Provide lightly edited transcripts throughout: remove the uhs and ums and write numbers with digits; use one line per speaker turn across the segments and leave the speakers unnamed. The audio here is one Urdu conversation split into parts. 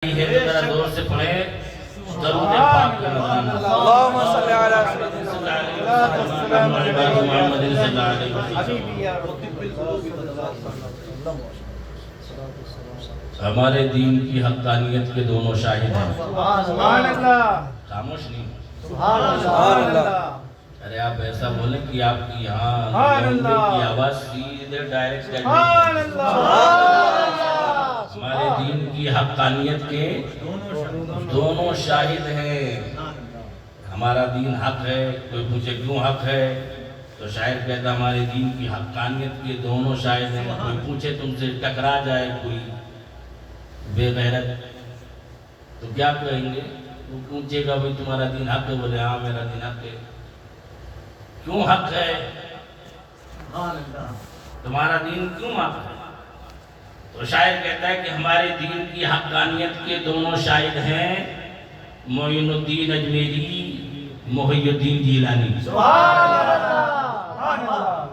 ہے تو ذرا زور سے پڑھیں درود پاک کا نذرانہ
اللہم صلی علی سیدنا
محمد صلی اللہ علیہ وسلم۔ ہمارے دین کی حقانیت کے دونوں شاہد ہیں۔
سبحان اللہ،
خاموش نہیں،
سبحان اللہ۔
ارے آپ ایسا بولیں کہ آپ کی یہاں کی آواز سیدھے ڈائریکٹ
سبحان اللہ۔
ہمارے دین کی حقانیت کے دونوں شاہد ہیں۔ ہمارا دین حق ہے، کوئی پوچھے کیوں حق ہے تو شاعر کہتا ہمارے دین کی حقانیت کے دونوں شاہد ہیں۔ کوئی پوچھے تم سے ٹکرا جائے کوئی بے غیرت تو کیا کہیں گے؟ وہ پوچھے گا بھئی تمہارا دین حق ہے، بولے ہاں میرا دین حق ہے۔ کیوں حق ہے؟ تمہارا دین کیوں حق ہے؟ تو شاعر کہتا ہے کہ ہمارے دین کی حقانیت کے دونوں شاہد ہیں، معین الدین اجمیری، محی الدین جیلانی۔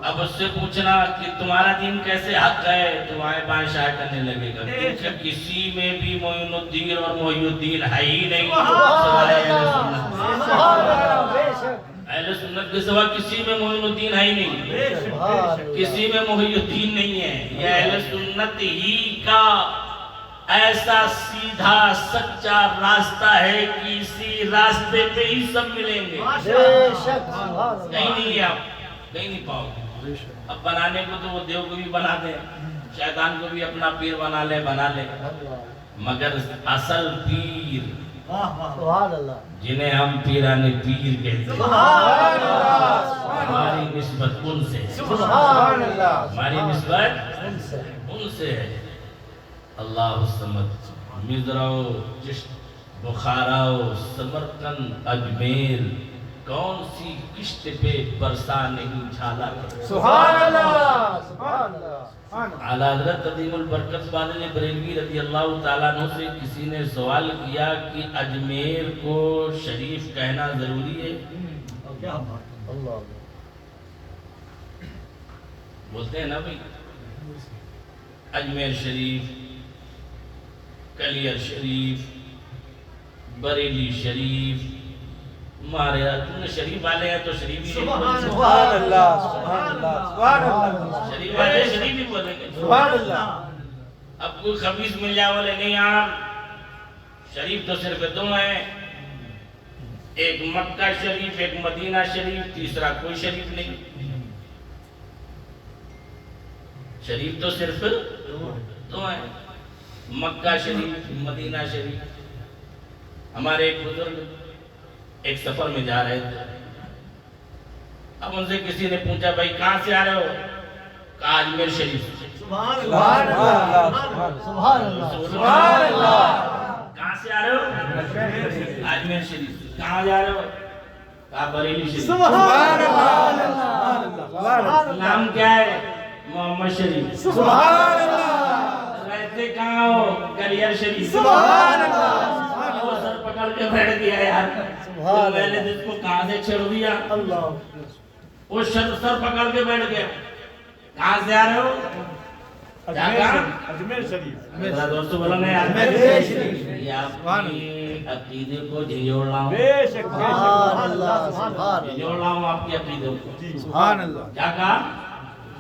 اب اس سے پوچھنا کہ تمہارا دین کیسے حق ہے تو آئے بائیں شائع کرنے لگے گا کہ کسی میں بھی معین الدین اور محی الدین ہے ہی نہیں سوائے اہل سنت۔ اہل سنت کے سوا کسی میں معین الدین ہے ہی نہیں، کسی میں محی الدین نہیں ہے۔ یہ اہل سنت ہی کا ایسا سیدھا سچا راستہ ہے کہ اسی راستے پہ ہی سب ملیں گے، کہیں نہیں ہے، آپ کہیں نہیں پاؤ گے۔ اب بنانے کو تو وہ دیو کو بھی بنا دے، شیطان کو بھی اپنا پیر بنا لے، مگر اصل پیر جنہیں ہم پیران پیر کہتے ہیں، ہماری نسبت ان سے ہے، ہماری نسبت ان سے ہے۔ اللہ الصمد، مزراؤ، چشت، بخاراؤ، سمرقند، اجمیر، کون سی کشت پہ برسا نہیں جھالا ہے۔
سبحان اللہ، سبحان اللہ۔
اعلیٰ حضرت عظیم البرکت بادل بریلوی رضی اللہ تعالیٰ عنہ سے کسی نے سوال کیا کہ اجمیر کو شریف کہنا ضروری ہے؟ بولتے ہیں نا بھئی اجمیر شریف، کلیر شریف، بریلی شریف، مارے تم نے شریف والے ہیں تو شریف ہی
سبحان اللہ، سبحان اللہ، سبحان اللہ۔
شریف والے شریف ہی بولیں گے۔
سبحان اللہ۔
اب کوئی خبیث مل جائے بولے نہیں یار شریف تو صرف دو ہیں، ایک مکہ شریف، ایک مدینہ شریف، تیسرا کوئی شریف نہیں۔ شریف تو صرف دو ہیں، مکہ شریف، مدینہ شریف۔ ہمارے ایک بزرگ ایک سفر میں جا رہے تھے، اب ان سے کسی نے پوچھا بھائی کہاں سے آ رہے ہو؟ کہا اجمیر شریف سے۔
سبحان اللہ، سبحان اللہ، سبحان اللہ۔
کہاں سے آ رہے ہو؟ اجمیر شریف سے۔ کہاں جا رہے ہو؟ کہا بریلی شریف۔
سبحان اللہ،
نام کیا ہے؟ محمد شریف۔
سبحان اللہ۔
رہتے کہاں ہو؟ کلیر شریف۔
سبحان اللہ۔
وہ سر پکڑ کے بیٹھ دیا یار، تو میں نے جس کو کہاں سے چھڑ دیا، وہ سر پکڑ کے بیٹھ گیا۔ کہاں سے آ رہے ہو؟
اجمیر شریف۔
میرا دوستو بولا میں
اجمیر شریف۔
یہ آپ کی عقیدے کو جھنجھوڑ رہا ہوں،
بے شک، بے شک۔ سبحان اللہ، سبحان اللہ۔
جھنجھوڑ رہا ہوں آپ کی عقیدے کو۔
سبحان اللہ۔
کیا کہا؟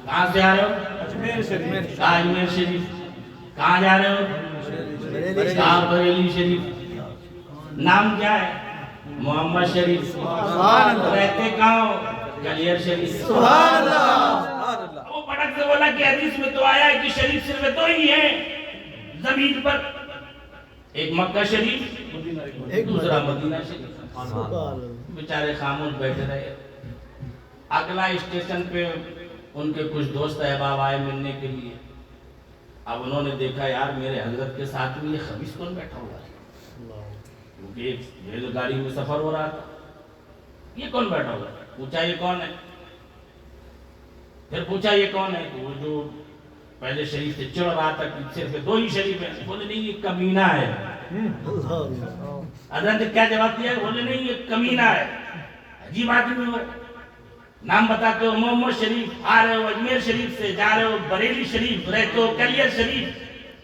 کہاں سے آ رہے ہو؟
اجمیر شریف۔
کہا اجمیر شریف۔ کہاں جا رہے ہو؟ کہا بریلی شریف۔ نام کیا ہے؟ محمد شریف۔
سبحان اللہ۔
رہتے کہاں ہو؟ کلیر شریف۔
سبحان اللہ۔
وہ پڑک سے بولا کہ حدیث میں تو آیا ہے کہ شریف صرف دو ہی ہیں زمین پر، ایک مکہ شریف، ایک دوسرا مدینہ شریف۔ بیچارے خاموش بیٹھے رہے۔ اگلا اسٹیشن پہ ان کے کچھ دوست احباب آئے ملنے کے لیے۔ اب انہوں نے دیکھا یار میرے حضرت کے ساتھ میں یہ خبیث کون بیٹھا ہوا ہے، کیونکہ ایک ریل گاڑی میں سفر ہو رہا تھا، یہ کون بیٹھا ہوا ہے؟ پوچھا یہ کون ہے؟ پھر پوچھا یہ کون ہے؟ تو وہ جو پہلے شریف سے چڑھ رہا تھا کہ صرف دو ہی شریف ہیں، بولے نہیں یہ کمینہ ہے۔ حضرت نے کیا جواب دیا؟ بولے نہیں یہ کمینہ ہے، عجیب آدمی ہو، نام بتاتے ہو محمد شریف، آ رہے ہو اجمیر شریف سے، جا رہے ہو بریلی شریف، رہتے ہو کلیر شریف،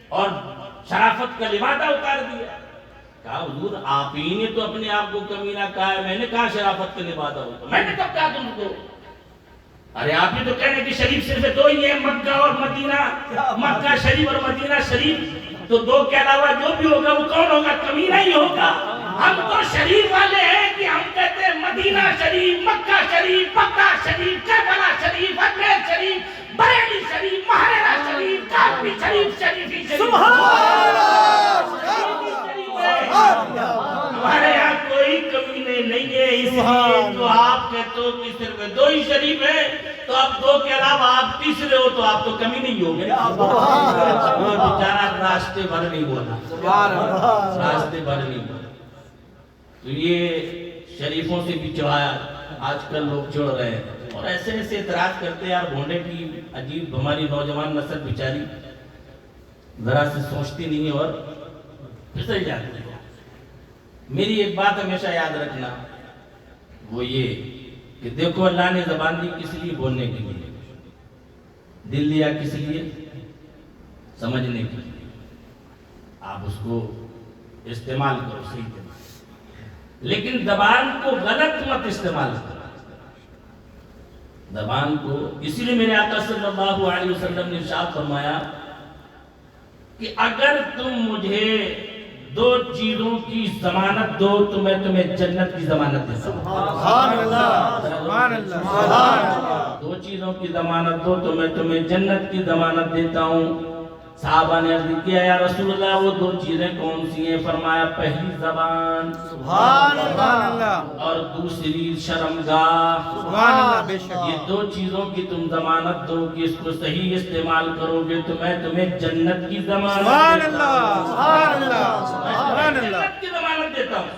اور شرافت کا لبادہ اتار دیا. کہا حضور آپ ہی نے تو اپنے آپ کو کمینہ کہا ہے, میں نے کہا شرافت کا لبادہ ہوتا, میں نے کب کہا تم کو؟ ارے آپ ہی تو کہہ رہے کہ شریف صرف دو ہی ہیں, مکہ اور مدینہ, مکہ شریف اور مدینہ شریف, تو دو کے علاوہ جو بھی ہوگا وہ کون ہوگا؟ کمینہ ہی ہوگا. ہم تو شریف والے ہیں کہ ہم کہتے ہیں مدینہ شریف, مکہ شریف, مکہ شریف, کربلا شریف, اجمیر شریف, بریلی شریف, مہارا شریف, کاشمیر شریف, شریفی شریف. سبحان ہمارے یہاں کوئی کمینے نہیں ہے, اس لیے جو آپ کہتے ہو کہ صرف دو ہی شریف ہیں, تو اب دو کے علاوہ آپ تیسرے ہو تو آپ تو کمی نہیں ہو گئے. بیچارہ راستے بھر نہیں بولا, راستے بھر نہیں بولا. تو یہ شریفوں سے بھی چڑھایا, آج کل لوگ چڑھ رہے ہیں اور ایسے ایسے اعتراض کرتے ہیں. یار بھونڈے کی عجیب ہماری نوجوان نسل بیچاری ذرا سے سوچتی نہیں ہے اور پھسل جاتی ہے. میری ایک بات ہمیشہ یاد رکھنا, وہ یہ کہ دیکھو اللہ نے زبان دی کس لیے؟ بولنے کے لیے. دل دیا کس لیے؟ سمجھنے کے لیے. آپ اس کو استعمال کرو صحیح طرح, لیکن زبان کو غلط مت استعمال کرو. زبان کو, اسی لیے میرے آقا صلی اللہ علیہ وسلم نے ارشاد فرمایا کہ اگر تم مجھے دو چیزوں کی ضمانت دو تو میں تمہیں جنت کی ضمانت دیتا ہوں. سبحان اللہ, سبحان اللہ, سبحان اللہ. دو چیزوں کی ضمانت دو تو میں تمہیں جنت کی ضمانت دیتا ہوں. صحابہ نے عرض کیا یا رسول اللہ وہ دو چیزیں کون سی ہیں؟ فرمایا پہلی زبان, سبحان اللہ, اور دوسری شرمگاہ, سبحان اللہ. بے شک یہ دو چیزوں کی تم ضمانت دو کہ اس کو صحیح استعمال کرو گے تو میں تمہیں جنت کی ضمانت, سبحان اللہ, سبحان اللہ, سبحان اللہ, جنت کی ضمانت دیتا ہوں.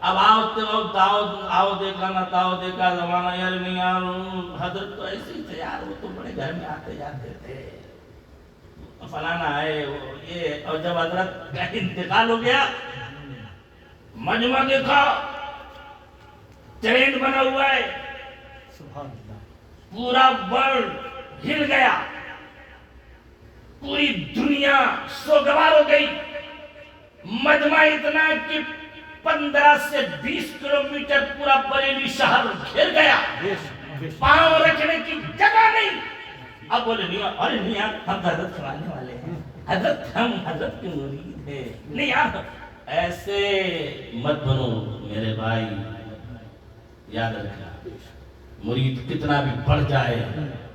اب آؤ دیکھا نہ تاؤ دیکھا زمانہ, یار نہیں یار حضرت تو ایسے ہی تھے یار, وہ تو بڑے گھر میں آتے جاتے تھے, فلانا ہے یہ. اور جب حضرت کا انتقال ہو گیا, مجمع دیکھا ٹرینڈ بنا ہوا ہے, پورا ورلڈ ہل گیا, پوری دنیا سوگوار ہو گئی. مجمع اتنا کہ 15 سے 20 کلومیٹر پورا بریلی شہر گھر گیا, پاؤں رکھنے کی جگہ نہیں. اب بولے نہیں, ارے نہیں یار ہم حضرت سنانے والے ہیں, حضرت ہم حضرت کے مرید ہیں. نہیں یار ایسے مت بنو میرے بھائی, یاد رکھنا مرید کتنا بھی بڑھ جائے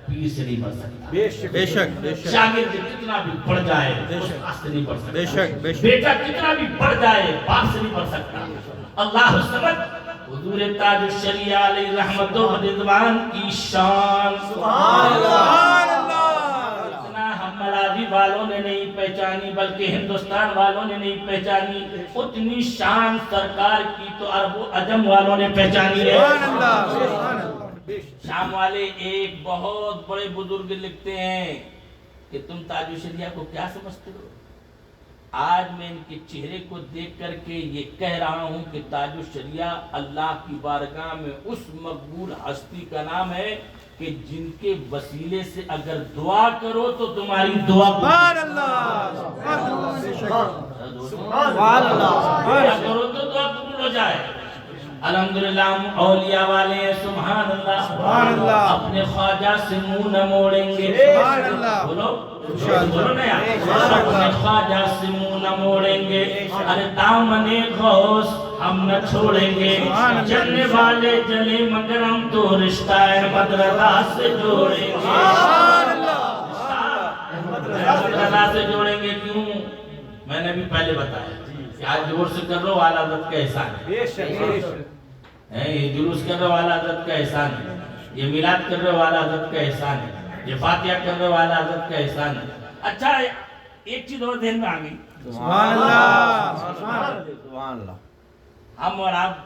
پیر سے نہیں بڑھ سکتا. بے شک. شاگرد کتنا بھی بڑھ جائے استاد سے نہیں بڑھ سکتا. بے شک. بیٹا کتنا بھی بڑھ جائے باپ سے نہیں بڑھ سکتا. اللہ الصمد حضور تاج الشریعہ علیہ رحمت و رضوان کی شان, سبحان اللہ, اتنا ہم ملاوی والوں نے نہیں پہچانی بلکہ ہندوستان والوں نے نہیں پہچانی, اتنی شان سرکار کی تو عرب و عجم والوں نے پہچانی ہے. شام والے ایک بہت بڑے بزرگ لکھتے ہیں کہ تم تاج الشریعہ کو کیا سمجھتے ہو؟ آج میں ان کے چہرے کو دیکھ کر کے یہ کہہ رہا ہوں کہ تاج الشریعہ اللہ کی بارگاہ میں اس مقبول ہستی کا نام ہے کہ جن کے وسیلے سے اگر دعا کرو تو تمہاری دعا سبحان اللہ, سبحان اللہ, کرو تو دعا قبول ہو جائے. الحمدللہ ہم اولیاء والے ہیں, سبحان اللہ, سبحان اللہ. اپنے خواجہ سے منہ نہ موڑیں گے, سبحان اللہ. بولو نا یار, اپنے خواجہ سے منہ نہ موڑیں گے, ارے دامن غوث ہم نہ چھوڑیں گے. جلنے والے جلے مگر ہم تو رشتہ احمد رضا سے جوڑیں گے, سبحان اللہ, احمد رضا سے جوڑیں گے. کیوں؟ میں نے بھی پہلے بتایا کہ آج جور سے کر رہو اعلیٰ حضرت کا احسان ہے, یہ جلوس کر رہے والا حضرت کا احسان ہے, یہ میلاد کر رہے والا حضرت کا احسان ہے, یہ فاتحہ کر رہے والا حضرت کا احسان ہے. اچھا ایک چیز اور ذہن میں آ گئی, سبحان اللہ, سبحان اللہ. ہم اور آپ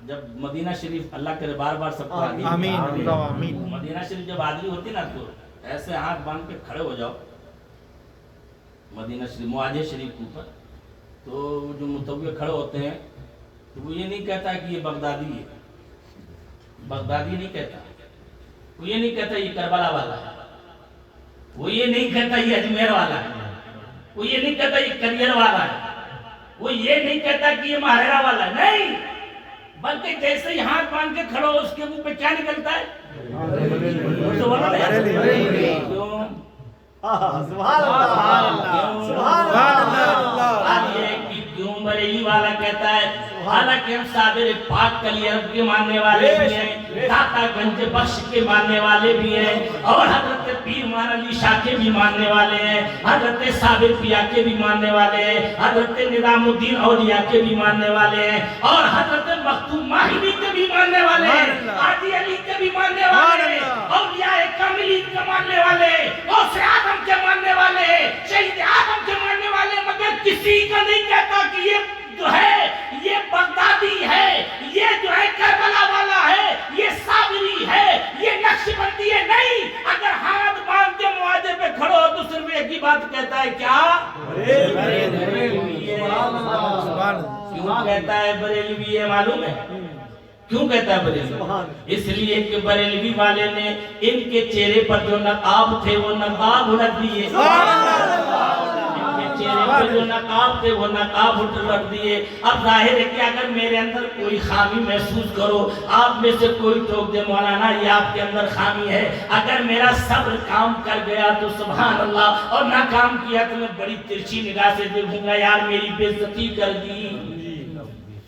جب مدینہ شریف اللہ کرے بار بار سب کو آمین, مدینہ شریف جب حاضری ہوتی نا تو ایسے ہاتھ باندھ کے کھڑے ہو جاؤ مدینہ شریف معاہدے شریف کے اوپر, تو جو متوجہ کھڑے ہوتے ہیں تو وہ یہ نہیں کہتا کہ یہ بغدادی ہے, بغدادی نہیں کہتا, وہ یہ نہیں کہتا یہ کربلا والا ہے, وہ یہ نہیں کہتا یہ اجمیر والا ہے, وہ یہ نہیں کہتا یہ کریئر والا ہے، وہ یہ نہیں کہتا کہ یہ ماہرہ والا ہے، نہیں، بلکہ جیسے ہی ہاتھ باندھ کے کھڑو اس کے منہ پہ کیا نکلتا ہے؟ کیوں؟
سبحان اللہ سبحان اللہ
کیوں بریلی والا کہتا ہے حالانکہ ہم صابر پاک کلی عرب کے ماننے والے بھی ہیں، داتا گنج بخش کے ماننے والے بھی ہیں، اور حضرت پیر مان علی شاہ کے بھی ماننے والے ہیں، حضرت صابر پیا کے بھی ماننے والے ہیں، حضرت نظام الدین اولیاء کے بھی ماننے والے ہیں، اور حضرت مختوم ماہری کے بھی ماننے والے ہیں، عادی علی کے بھی ماننے والے ہیں، اولیاء کاملین کے ماننے والے ہیں، غوث اعظم کے ماننے والے ہیں، شہید اعظم کے ماننے والے ہیں، مگر کسی کا نہیں کہتا کہ یہ جو ہے یہ بغدادی ہے، یہ جو ہے کربلا والا ہے، یہ صابری ہے، یہ نقشبندی ہے، نہیں، اگر ہاتھ باندھ کے معاہدے پہ کھڑو تو صرف ایک ہی بات کہتا ہے، کیا؟ کیوں کہتا ہے بریلوی ہے معلوم ہے؟ کیوں کہتا ہے بریلوی؟ اس لیے کہ بریلوی والے نے ان کے چہرے پر جو نقاب تھے وہ نقاب رکھ دیے، چہرے پر جو نقاب تھے وہ نقاب رکھ دیے۔ اب ظاہر ہے کہ اگر میرے اندر کوئی خامی محسوس کرو، آپ میں سے کوئی ٹوک دے مولانا یہ آپ کے اندر خامی ہے، اگر میرا صبر کام کر گیا تو سبحان اللہ، اور نہ کام کیا تو میں بڑی ترچھی نگاہ سے دیکھوں گا، یار میری بے عزتی کر دی،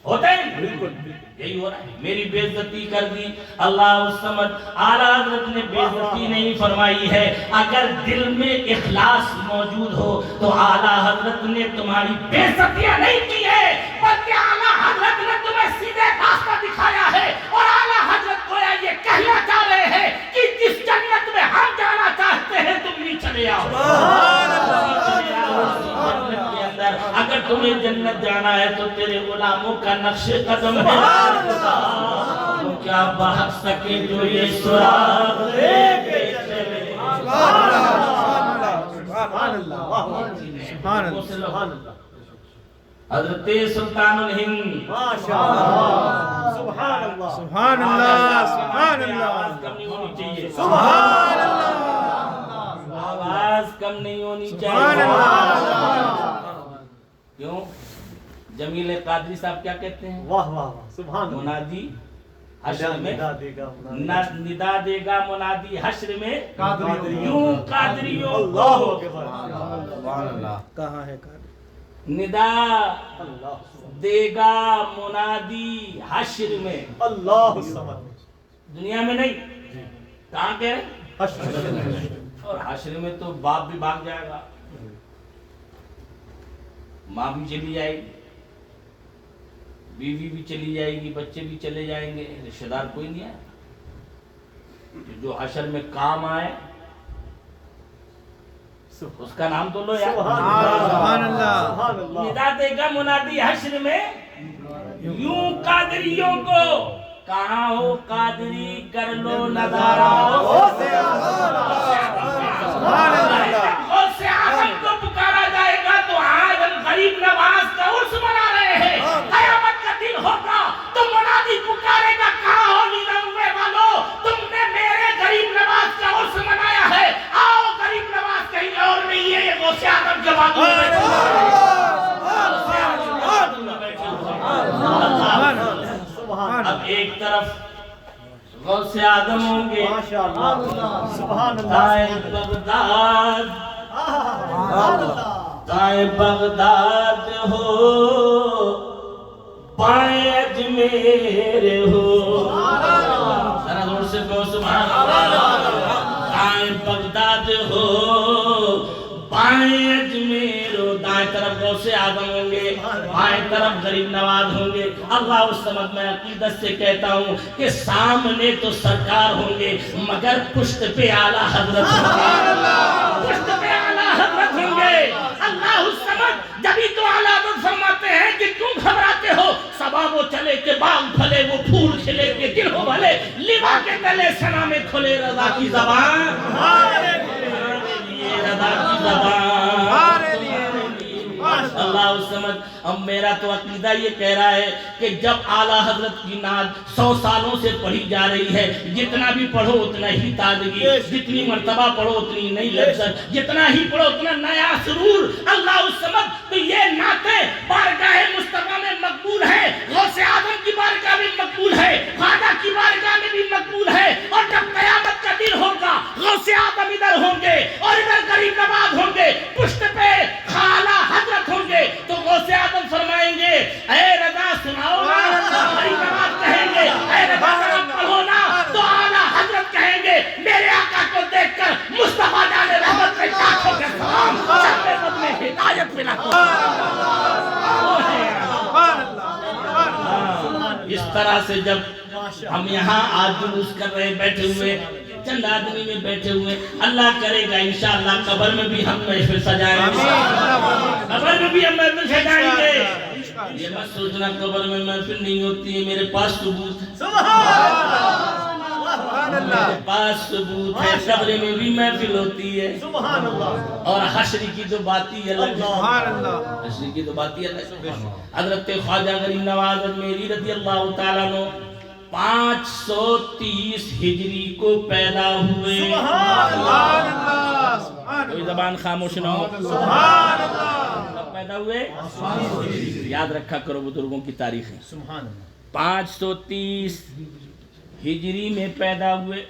ہوتا ہے بالکل یہی ہو رہا ہے، میری بے عزتی کر دی۔ اللہ الصمد اعلیٰ حضرت نے بے عزتی نہیں فرمائی ہے، اگر دل میں اخلاص موجود ہو تو اعلیٰ حضرت نے تمہاری بے عزتیاں نہیں کی ہے، بلکہ اعلیٰ حضرت نے تمہیں سیدھے راستہ دکھایا ہے، اور اعلیٰ حضرت گویا یہ کہنا چاہ رہے ہیں کہ جس جنت میں ہم جانا چاہتے ہیں تم نہیں چلے آؤ۔ اگر تمہیں جنت جانا ہے تو تیرے غلاموں کا نقش قدم ہے، تو کیا بہت سکے جو یہ سراغ لے کے چلے۔ حضرت سلطان الہند
سبحان اللہ سبحان اللہ سبحان اللہ،
آواز کم نہیں ہونی چاہیے،
سبحان اللہ،
آواز کم نہیں ہونی
سبحان
چاہیے۔
اللہ،
کیوں؟ جمیل قادری صاحب کیا کہتے ہیں؟
واہ واہ سبحان اللہ،
منادی حشر میں
ندا دے گا
ندا دے گا، منادی حشر میں
قادریوں،
یوں قادریوں
اللہ
کو
اکبر، سبحان اللہ،
کہاں ہے قادری؟
ندا
اللہ
دے گا منادی حشر میں،
اللہ الصمد،
دنیا میں نہیں، کہاں کہہ رہے؟
حشر،
اور حشر میں تو باپ بھی بھاگ جائے گا، ماں بھی چلی جائے گی، بیوی بھی چلی جائے گی، بچے بھی چلے جائیں گے، رشتہ دار کوئی نہیں آئے، جو حشر میں کام آئے اس کا نام تو لو یار۔
سبحان اللہ، سبحان اللہ،
ندا دے گا منادی حشر میں یوں قادریوں کو، کہاں ہو قادری کر لو نظارہ،
سبحان اللہ،
غوث اعظم کو پکارا جائے گا تو آج ہم غریب نواز کا عرس منا رہے ہیں، قیامت کا دن ہوگا تو منادی پکارے گا، کہاں ہو نینوے والو، تم نے میرے غریب نواز کا عرس منایا ہے، آؤ غریب نواز کہیں اور نہیں ہے، یہ غوث اعظم کے باتوں میں بیٹھے اب ایک طرف غوث اعظم ہوں گے،
ماشاءاللہ، سبحان
دائیں
اللہ،
بغداد، دائیں بغداد ہو، بائیں اجمیر ہو، ذرا زور سے کہو سبحان اللہ، دائیں بغداد ہو، بائیں اجمیر ہو، دائیں طرف غوث اعظم ہوں گے، بائیں طرف غریب نواز ہوں گے۔ اللہ الصمد میں عقیدت سے کہتا ہوں کہ سامنے تو سرکار ہوں گے مگر پشت پہ اعلیٰ حضرت ہوں گے، پشت پہ اعلیٰ حضرت ہوں گے۔ اللہ الصمد جبھی تو اعلیٰ حضرت فرماتے ہیں کہ کیوں گھبراتے ہو، صبا وہ چلے کہ باغ پھلے، وہ پھول کھلے کہ دل ہو بھلے، لوا کے تلے سنا میں کھلے رضا کی زبان، رضا کی زبان، اللہ الصمد. اب میرا تو عقیدہ یہ کہہ رہا ہے کہ جب اعلیٰ حضرت کی نعت 100 سالوں سے پڑھی جا رہی ہے, جتنا بھی پڑھو اتنا ہی تازگی, جتنی مرتبہ پڑھو اتنی نئی لذت, جتنا ہی پڑھو اتنا نیا سرور. اللہ الصمد, تو یہ نعتیں بارگاہ مصطفیٰ میں مقبول ہے, غوث اعظم کی بارگاہ میں مقبول ہے, خواجہ کی بارگاہ میں بھی مقبول ہے. اور جب قیامت کا دن ہوگا, غوث اعظم ادھر ہوں گے اور ادھر غریب نواز ہوں گے, پشت پہ اعلیٰ حضرت ہوں گے, تو غوث اعظم فرمائیں گے اے رضا سناؤ نا, غریب نواز کہیں گے اے رضا ذرا پڑھو نا, تو اعلیٰ حضرت کہیں گے میرے آقا کو دیکھ کر مصطفیٰ جان رحمت پہ لاکھوں کے سلام, شب قدم میں ہدایت پہ لاکھوں. اس طرح سے جب ہم یہاں آج جلوس کر رہے بیٹھے ہوئے, چند آدمی میں بیٹھے ہوئے, اللہ کرے گا انشاءاللہ قبر میں بھی ہم محفل سجائیں گے, قبر میں بھی ہم محفل سجائیں گے. یہ مت سوچنا قبر میں محفل نہیں ہوتی ہے, میرے پاس ثبوت ہے, میرے پاس ثبوت ہے, قبر میں بھی محفل ہوتی ہے. اور حشر کی تو بات ہی الگ ہے, حشر کی تو بات ہی الگ ہے. حضرت خواجہ غریب نواز میری رضی اللہ تعالیٰ عنہ 530 ہجری کو پیدا ہوئے. کوئی زبان خاموش نہ ہو. کب پیدا ہوئے؟ یاد رکھا کرو بزرگوں کی تاریخیں. 530 ہجری میں پیدا ہوئے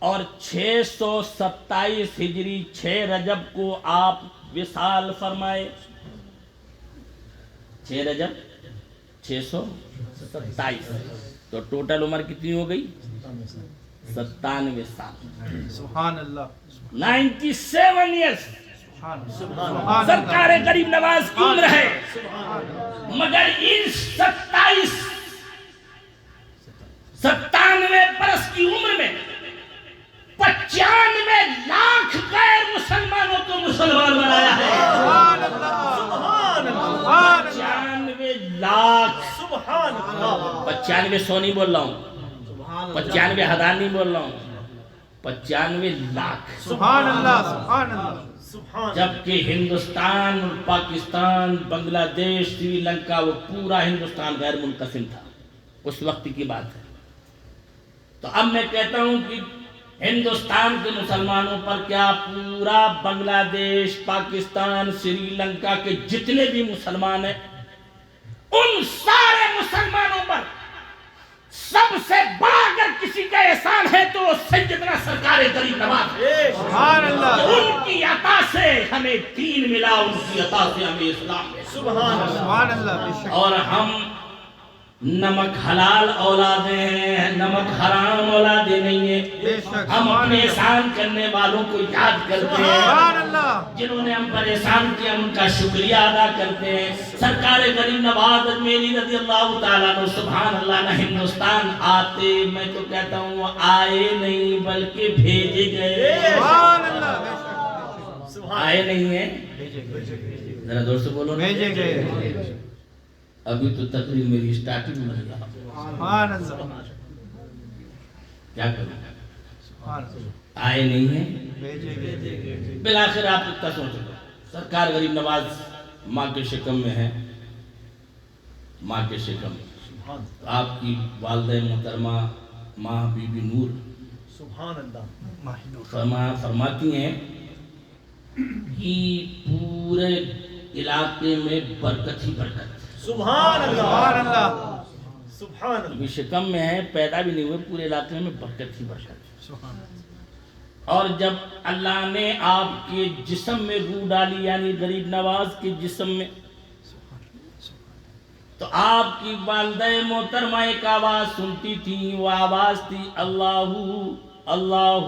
اور 627 ہجری 6 رجب کو آپ وصال فرمائے. 6 رجب 627, تو ٹوٹل عمر کتنی ہو گئی؟ 97 سال.
سبحان اللہ.
97 ایئرس سرکار غریب نواز کی عمر ہے, مگر ان 97 برس کی عمر میں 95 لاکھ غیر مسلمانوں کو مسلمان بنایا ہے. 95 لاکھ. 95 سو نہیں بول رہا ہوں, 95 ہزار نہیں بول رہا ہوں, 95 لاکھ.
سبحان اللہ. سبحان اللہ.
جبکہ ہندوستان, پاکستان, بنگلہ دیش, سری لنکا, وہ پورا ہندوستان غیر منقسم تھا, اس وقت کی بات ہے. تو اب میں کہتا ہوں کہ ہندوستان کے مسلمانوں پر کیا پورا بنگلہ دیش, پاکستان, سری لنکا کے جتنے بھی مسلمان ہیں, ان سارے مسلمانوں پر سب سے بڑا اگر کسی کا احسان ہے تو سیدنا سرکار غریب نواز.
سبحان اللہ.
ان کی عطا سے ہمیں دین ملا, ان کی عطا سے ہمیں اسلام ملا.
سبحان اللہ.
اور ہم نمک حلال اولادیں ہیں, نمک حرام اولادیں نہیں ہیں. ہم اپنے احسان کرنے والوں کو یاد کرتے ہیں, جنہوں نے ہم پر احسان کیا ان کا شکریہ ادا کرتے ہیں. سرکار غریب نواز میری رضی اللہ تعالیٰ عنہ سبحان اللہ نہ ہندوستان آتے, میں تو کہتا ہوں وہ آئے نہیں بلکہ بھیجے گئے. آئے نہیں ہیں, ذرا زور سے بولو.
بھیجے گئے.
ابھی تو تقریر میری سٹارٹنگ میں لگا.
سبحان اللہ.
کیا کروں, آئے نہیں ہیں. بالآخر آپ اتنا سوچ لو, سرکار غریب نواز ماں کے شکم میں ہے, ماں کے شکم میں. آپ کی والدہ محترمہ ماں بی بی نور
سبحان اللہ
فرماتی ہیں کہ پورے علاقے میں برکت ہی برکت.
سبحان اللہ. سبحان اللہ.
ابھی شکم میں ہے, پیدا بھی نہیں ہوئے, پورے علاقے میں برکت ہی برکت. اور جب اللہ نے آپ کے جسم میں روح ڈالی, یعنی غریب نواز کے جسم میں, تو آپ کی والدہ محترمہ ایک آواز سنتی تھی, وہ آواز تھی اللہ اللہ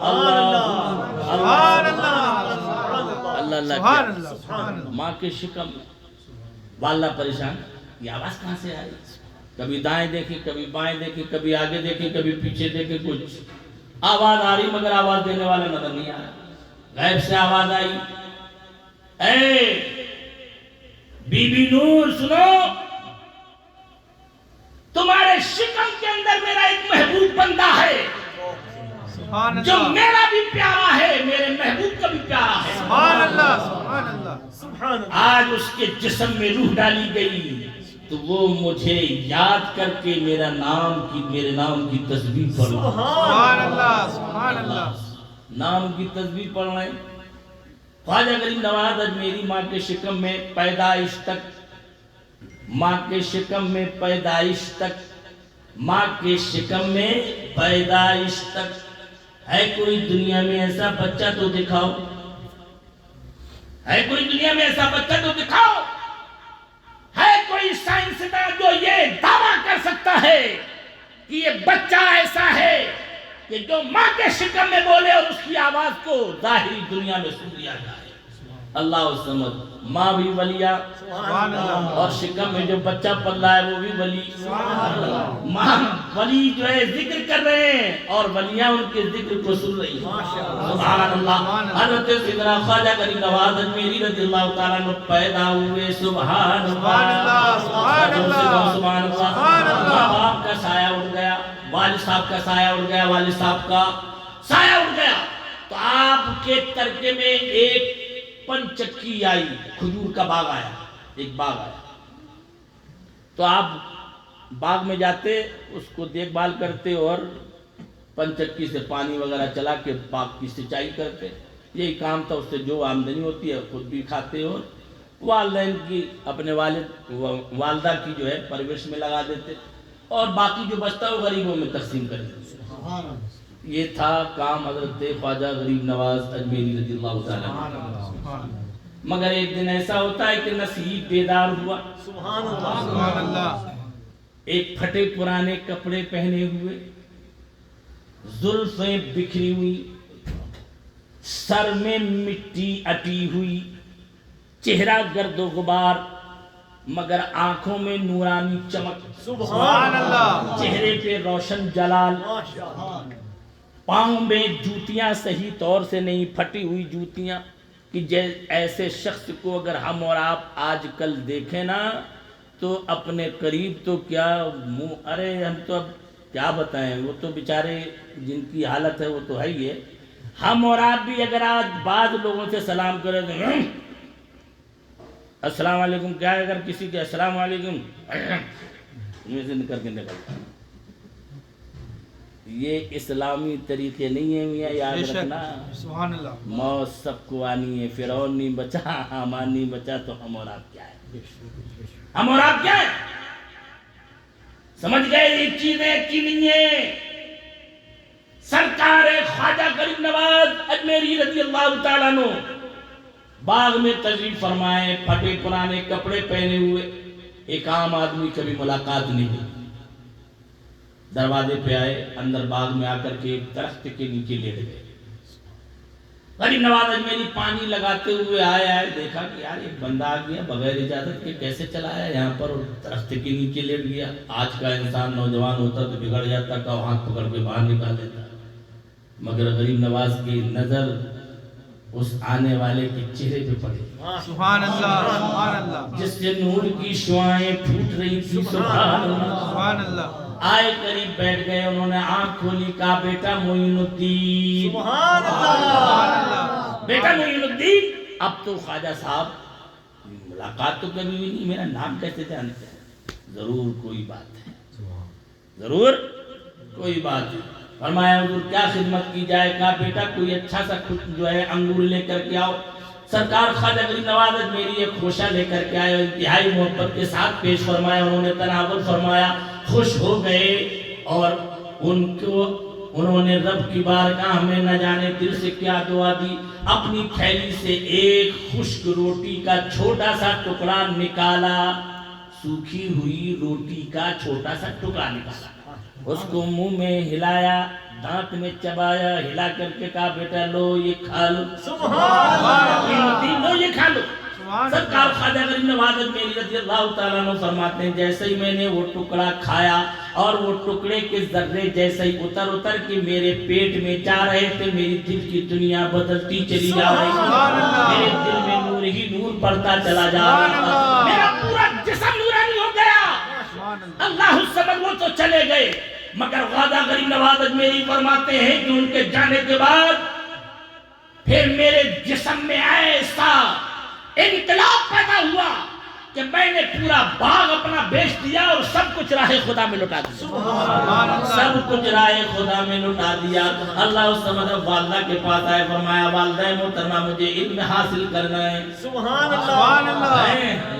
اللہ اللہ. ماں کے شکم میں والدہ پریشان, یہ آواز کہاں سے آئی؟ کبھی دائیں دیکھیں, کبھی بائیں دیکھیں, کبھی آگے دیکھیں, کبھی پیچھے دیکھیں, کچھ آواز آ رہی مگر آواز دینے والا نظر نہیں آ رہا. غیب سے آواز آئی, اے بی بی نور سنو, تمہارے شکم کے اندر میرا ایک محبوب بندہ ہے جو میرا بھی پیارا ہے, میرے محبوب کا بھی پیارا ہے.
سبحان اللہ. سبحان اللہ.
آج اس کے جسم میں روح ڈالی گئی تو وہ مجھے یاد کر کے میرے نام کی تسبیح پڑھ رہا ہے۔
سبحان اللہ سبحان اللہ۔
نام کی تسبیح پڑھ رہے ہیں۔ خواجہ غریب نواز اجمیری ماں کے شکم میں پیدائش تک ہے کوئی دنیا میں ایسا بچہ تو دکھاؤ، ہے کوئی دنیا میں ایسا بچہ تو دکھاؤ، ہے کوئی سائنسداں جو یہ دعویٰ کر سکتا ہے کہ یہ بچہ ایسا ہے کہ جو ماں کے شکم میں بولے اور اس کی آواز کو ظاہری دنیا میں سن لیا جائے۔ اللہ الصمد، ماں بھی ولیہ اور شکم میں جو بچہ پل رہا ہے وہ بھی ولی۔ ماں ولی جو ہے ذکر کر رہے ہیں اور ولیاں ان کے ذکر کو سن رہی ہیں۔ سبحان اللہ۔ حضرت سیدنا خواجہ غریب نواز اجمیری رضی اللہ تعالیٰ عنہ پیدا ہوئے۔ سبحان اللہ سبحان اللہ سبحان اللہ۔ ماں باپ کا سایہ اٹھ گیا، والد صاحب کا سایہ اٹھ گیا، والد صاحب کا سایہ اٹھ گیا تو آپ کے ترکے میں ایک پنچکی آئی، کھجور کا باغ آیا، ایک باغ آیا تو آپ باغ میں جاتے، اس کو دیکھ بھال کرتے اور پنچکی سے پانی وغیرہ چلا کے باغ کی سینچائی کرتے۔ یہی کام تھا، اس سے جو آمدنی ہوتی ہے خود بھی کھاتے اور والدین کی، اپنے والدہ کی جو ہے پرورش میں لگا دیتے اور باقی جو بچتا وہ غریبوں میں تقسیم کر دیتے۔ یہ تھا کام حضرت خواجہ غریب نواز اجمیری رضی اللہ تعالیٰ عنہ۔ مگر ایک دن ایسا ہوتا ہے کہ نصیب بیدار ہوا۔
سبحان اللہ۔
ایک پھٹے پرانے کپڑے پہنے ہوئے، زلفیں بکھری ہوئی، سر میں مٹی اٹی ہوئی، چہرہ گرد و غبار مگر آنکھوں میں نورانی چمک،
سبحان اللہ۔
چہرے پہ روشن جلال، پاؤں میں جوتیاں صحیح طور سے نہیں، پھٹی ہوئی جوتیاں کہ ایسے شخص کو اگر ہم اور آپ آج کل دیکھیں نا تو اپنے قریب تو کیا منہ، ارے ہم تو اب کیا بتائیں، وہ تو بیچارے جن کی حالت ہے وہ تو ہے ہی ہے۔ ہم اور آپ بھی اگر آج بعض لوگوں سے سلام کریں تو السلام علیکم، کیا ہے اگر کسی کے السلام علیکم میں سے نکل کے نکلتا، یہ اسلامی طریقے نہیں ہیں میاں، یاد رکھنا۔
سبحان اللہ۔
موت سب کو آنی ہے، فرعون نہیں بچا، حامان نہیں بچا، تو ہم اور آپ کیا ہے؟ ہم اور آپ کیا ہے؟ سمجھ گئے یہ چیزیں کی نہیں ہیں؟ سرکار خواجہ غریب نواز اجمیری رضی اللہ تعالیٰ عنہ باغ میں تشریف فرمائے، پھٹے پرانے کپڑے پہنے ہوئے، ایک عام آدمی کبھی ملاقات نہیں ہوئی، دروازے پہ آئے، اندر باغ میں آ کر کے ایک درخت کے نیچے لیٹ گئے۔ غریب نواز اجمیری پانی لگاتے ہوئے آئے، دیکھا کہ یار ایک بندہ آ گیا بغیر اجازت کے، کیسے چلا آیا یہاں پر اور درخت کے نیچے لیٹ گیا۔ آج کا انسان نوجوان ہوتا تو بگڑ جاتا، کہ ہاتھ پکڑ کے باہر نکال دیتا، مگر غریب نواز کی نظر اس آنے والے کے چہرے پہ پڑی،
سبحان اللہ سبحان اللہ۔
جس سے نور کی شعاعیں پھوٹ رہی تھی۔ سبحان اللہ
سبحان اللہ۔
آئے قریب بیٹھ گئے، انہوں نے آنکھ کھولی، کہا بیٹا معین الدین،
سبحان اللہ۔
بیٹا معین الدین، اب تو خواجہ صاحب ملاقات تو کبھی بھی نہیں، میرا نام کیسے جانتے ہیں؟ ضرور کوئی بات ہے، ضرور کوئی بات ہے۔ فرمایا حضور کیا خدمت کی جائے؟ کہا بیٹا کوئی اچھا سا جو ہے انگور لے کر کے آؤ۔ سرکار خواجہ غریب نواز اجمیری ایک خوشہ لے کر کے آئے، انتہائی محبت کے ساتھ پیش فرمایا، انہوں نے تناول فرمایا، خوش ہو گئے اور انہوں نے رب کی بارگاہ میں نہ جانے دل سے کیا دعا دی، اپنی تھیلی سے ایک خشک روٹی کا چھوٹا سا ٹکڑا نکالا، سوکھی ہوئی روٹی کا چھوٹا سا ٹکڑا نکالا، اس کو منہ میں ہلایا، دانت میں چبایا، ہلا کر کے کہا بیٹا لو یہ کھا لو، لو یہ کھا لو۔ سرکار خواجہ غریب نواز اجمیری رضی اللہ تعالیٰ عنہ فرماتے ہیں جیسے ہی میں نے وہ ٹکڑا کھایا اور وہ ٹکڑے کے ذرے جیسے ہی اتر کے میرے پیٹ میں جا رہے تھے، میری دل کی دنیا بدلتی چلی جا رہی تھی، میرے دل میں نور ہی نور پڑتا چلا جا رہا تھا، میرا پورا جسم نورانی ہو گیا۔ اللہ الصمد، وہ تو چلے گئے مگر خواجہ غریب نواز اجمیری فرماتے ہیں کہ ان کے جانے کے بعد پھر میرے جسم میں ایسا انقلاب پیدا ہوا کہ میں نے پورا باغ اپنا بیچ دیا اور سب کچھ راہ خدا میں لٹا دیا، سب کچھ راہ خدا میں لٹا دیا۔ اللہ اس سمجھ والدہ کے پاس آئے، فرمایا والدہ محترمہ مجھے علم حاصل کرنا ہے،
سبحان اللہ،